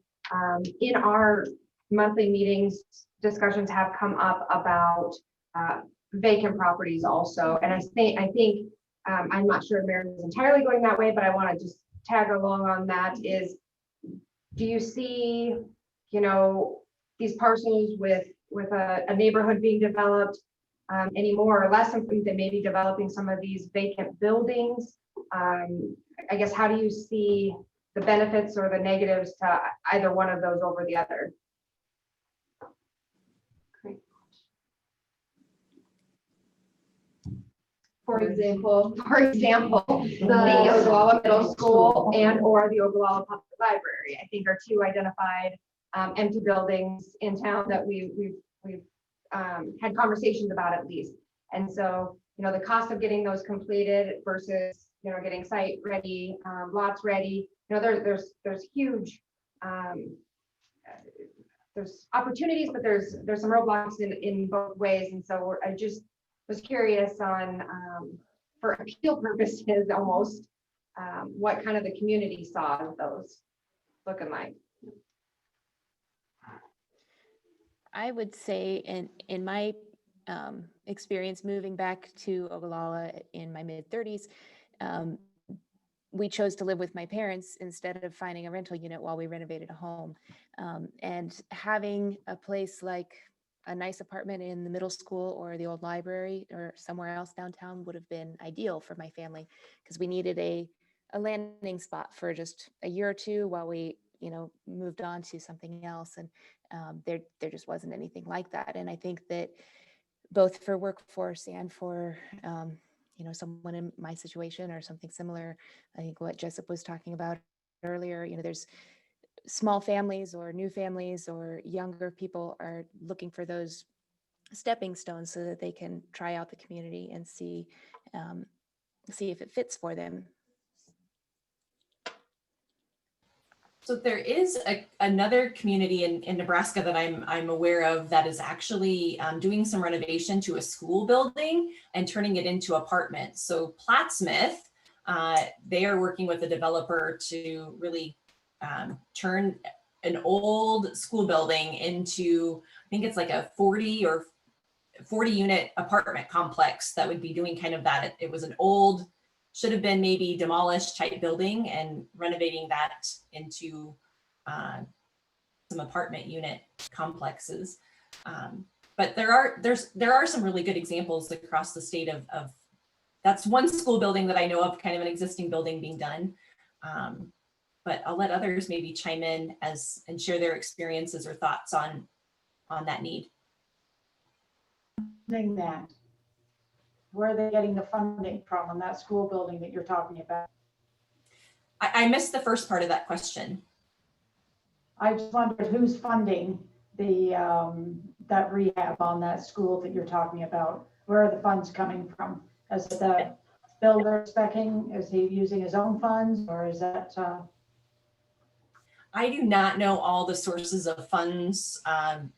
in our monthly meetings, discussions have come up about vacant properties also. And I think I'm not sure Mary is entirely going that way, but I want to just tag along on that is, do you see, these parcels with a neighborhood being developed any more or less, something that may be developing some of these vacant buildings? I guess, how do you see the benefits or the negatives to either one of those over the other? Great. For example, the Ogallala Middle School and or the Ogallala Public Library, I think are two identified empty buildings in town that we've had conversations about at least. And so, the cost of getting those completed versus, getting site ready, lots ready, there's huge, there's opportunities, but there's some roadblocks in both ways. And so I just was curious on, for appeal purposes almost, what kind of the community saw those looking like. I would say in my experience moving back to Ogallala in my mid-30s, we chose to live with my parents instead of finding a rental unit while we renovated a home. And having a place like a nice apartment in the middle school or the old library or somewhere else downtown would have been ideal for my family, because we needed a landing spot for just a year or two while we moved on to something else. And there just wasn't anything like that. And I think that both for workforce and for someone in my situation or something similar, I think what Jessup was talking about earlier, there's small families or new families or younger people are looking for those stepping stones so that they can try out the community and see if it fits for them. So there is another community in Nebraska that I'm aware of that is actually doing some renovation to a school building and turning it into apartments. So Plattsmouth They are working with a developer to really turn an old school building into, I think it's like a 40 unit apartment complex that would be doing kind of that. It was an old, should have been maybe demolished type building, and renovating that into some apartment unit complexes. But there are some really good examples across the state of that's one school building that I know of, kind of an existing building being done. But I'll let others maybe chime in and share their experiences or thoughts on that need. That, where are they getting the funding from on that school building that you're talking about? I missed the first part of that question. I just wondered who's funding the that rehab on that school that you're talking about. Where are the funds coming from? Is it the builder spec'ing? Is he using his own funds, or is that? I do not know all the sources of funds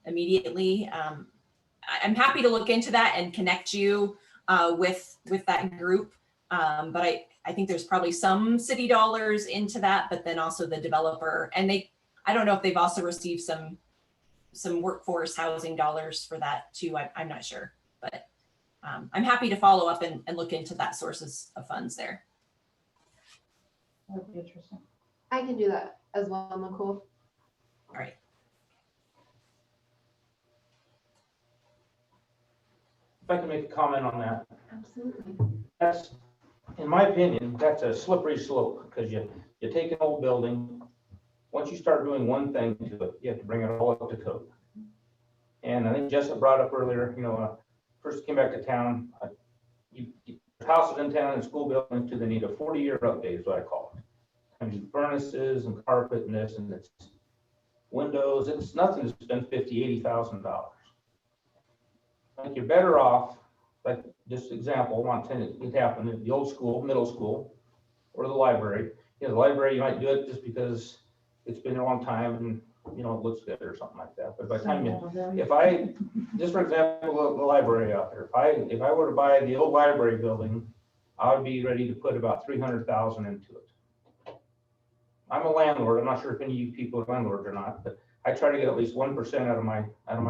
immediately. I'm happy to look into that and connect you with that group. But I think there's probably some city dollars into that, but then also the developer, and I don't know if they've also received some workforce housing dollars for that too. I'm not sure, but I'm happy to follow up and look into that sources of funds there. That would be interesting. I can do that as well, Nicole. All right. If I can make a comment on that. Absolutely. That's, in my opinion, that's a slippery slope, because you take an old building, once you start doing one thing to it, you have to bring it all up to code. And I think Jessica brought up earlier, first came back to town, houses in town and school buildings, they need a 40-year update is what I call it. I mean, furnaces and carpet and this, and it's windows, it's nothing to spend $50,000, $80,000. I think you're better off, like this example, Montana, it happened at the old school, middle school, or the library. The library, you might do it just because it's been a long time and, it looks good or something like that. But by the time just for example, the library out there, if I were to buy the old library building, I would be ready to put about $300,000 into it. I'm a landlord. I'm not sure if any of you people are landlords or not, but I try to get at least 1% out of my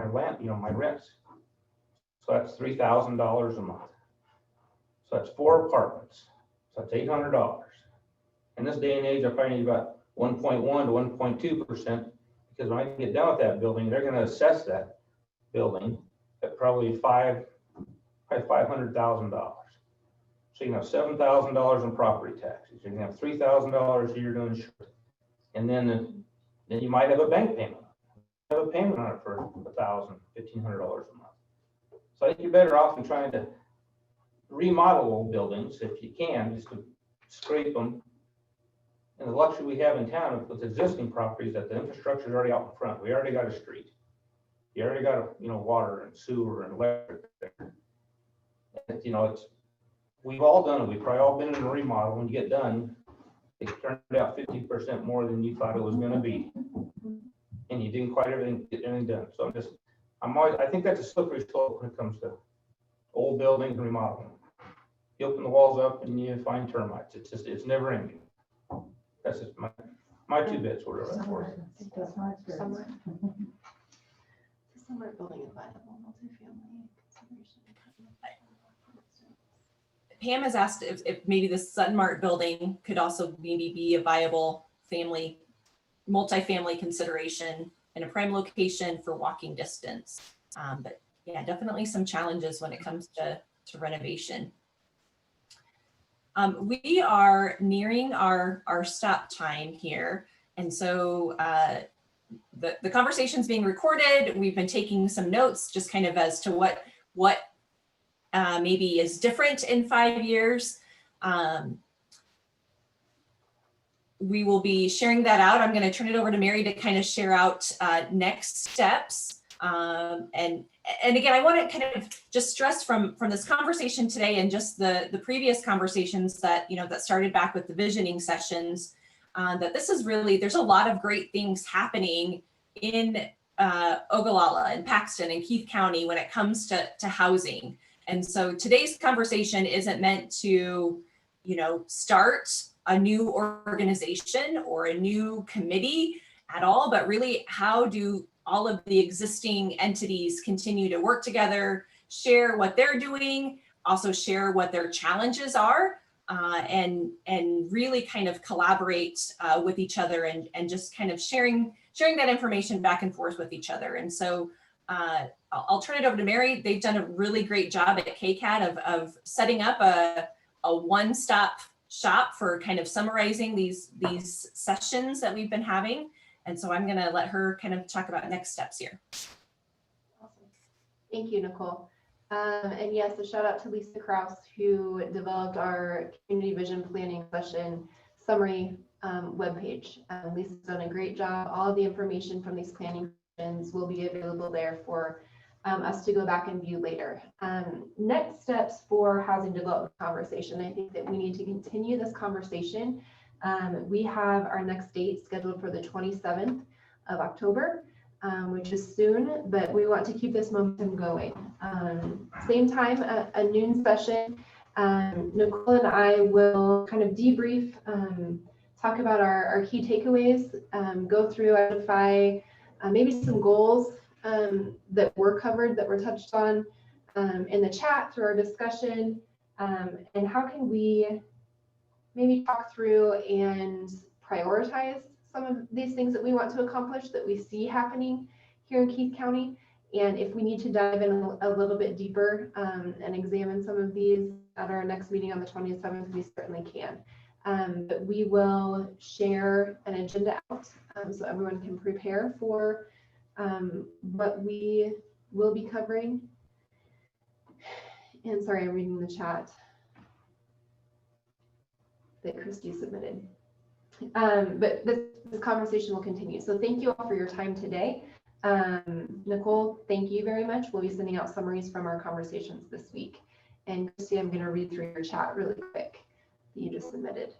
land, my rents. So that's $3,000 a month. So that's 4 apartments. So that's $800. In this day and age, I find about 1.1 to 1.2%, because when I get done with that building, they're going to assess that building at probably $500,000. So you have $7,000 in property taxes. You're going to have $3,000 a year to insure it. And then you might have a bank payment. You have a payment on it for $1,000, $1,500 a month. So I think you're better off in trying to remodel old buildings if you can, just to scrape them. And the luxury we have in town with existing properties that the infrastructure is already out in front. We already got a street. You already got water and sewer and electric there. And, we've all done it. We've probably all been in a remodel. When you get done, it turned out 50% more than you thought it was going to be, and you didn't quite get everything done. So I think that's a slippery slope when it comes to old buildings and remodeling. You open the walls up and you find termites. It's never ending. That's just my 2 bits, whatever that was. That's my experience. Summer building is viable, multifamily consideration. Pam has asked if maybe the Sunmart building could also maybe be a viable multifamily consideration in a prime location for walking distance. But yeah, definitely some challenges when it comes to renovation. We are nearing our stop time here. And so the conversation's being recorded. We've been taking some notes just kind of as to what maybe is different in 5 years. We will be sharing that out. I'm going to turn it over to Mary to kind of share out next steps. And again, I want to kind of just stress from this conversation today and just the previous conversations that, that started back with the visioning sessions, that this is really, there's a lot of great things happening in Ogallala and Paxton and Keith County when it comes to housing. And so today's conversation isn't meant to, start a new organization or a new committee at all, but really how do all of the existing entities continue to work together, share what they're doing, also share what their challenges are, and really kind of collaborate with each other and just kind of sharing that information back and forth with each other. And so I'll turn it over to Mary. They've done a really great job at KCAT of setting up a one-stop shop for kind of summarizing these sessions that we've been having. And so I'm going to let her kind of talk about next steps here. Awesome. Thank you, Nicole. And yes, a shout out to Lisa Kraus, who developed our community vision planning session summary webpage. Lisa's done a great job. All of the information from these planning sessions will be available there for us to go back and view later. Next steps for housing development conversation. I think that we need to continue this conversation. We have our next date scheduled for the 27th of October, which is soon, but we want to keep this momentum going. Same time, a noon session. Nicole and I will kind of debrief, talk about our key takeaways, go through, identify maybe some goals that were covered, that were touched on in the chat through our discussion, and how can we maybe talk through and prioritize some of these things that we want to accomplish that we see happening here in Keith County. And if we need to dive in a little bit deeper and examine some of these at our next meeting on the 27th, we certainly can. But we will share an agenda out so everyone can prepare for what we will be covering. And sorry, I'm reading the chat that Christy submitted. But this conversation will continue. So thank you all for your time today. Nicole, thank you very much. We'll be sending out summaries from our conversations this week. And Christy, I'm going to read through your chat really quick that you just submitted.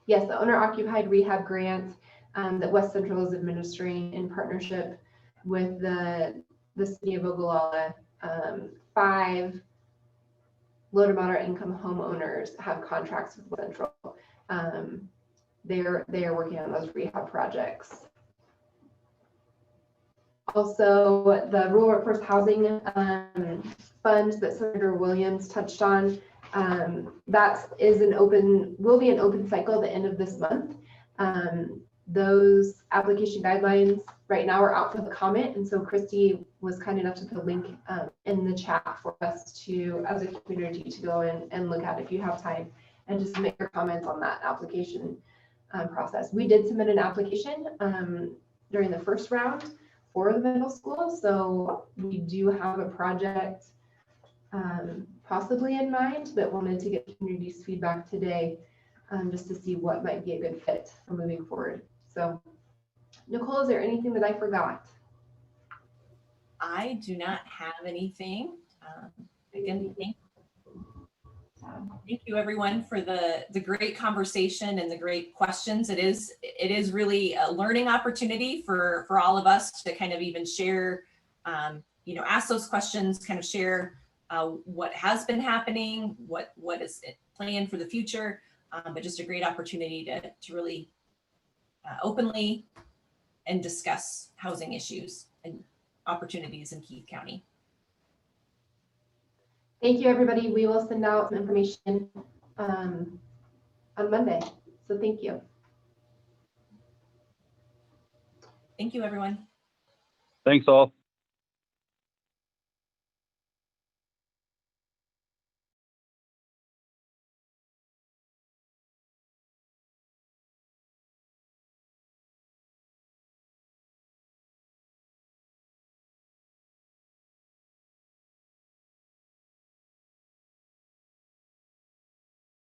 Yes, the owner-occupied rehab grant that West Central is administering in partnership with the city of Ogallala. 5 low to moderate income homeowners have contracts with West Central. They are working on those rehab projects. Also, the Rural Workforce Housing Fund that Senator Williams touched on, that is will be an open cycle at the end of this month. Those application guidelines right now are out for the comment, and so Christy was kind enough to put a link in the chat for us to, as a community, to go in and look at if you have time and just make your comments on that application process. We did submit an application during the first round for the middle school, so we do have a project possibly in mind, but wanted to get community's feedback today just to see what might be a good fit for moving forward. So, Nicole, is there anything that I forgot? I do not have anything. Again, thank you everyone for the great conversation and the great questions. It is really a learning opportunity for all of us to kind of even share, ask those questions, kind of share what has been happening, what is planned for the future, but just a great opportunity to really openly and discuss housing issues and opportunities in Keith County. Thank you, everybody. We will send out some information on Monday. So thank you. Thank you, everyone. Thanks all.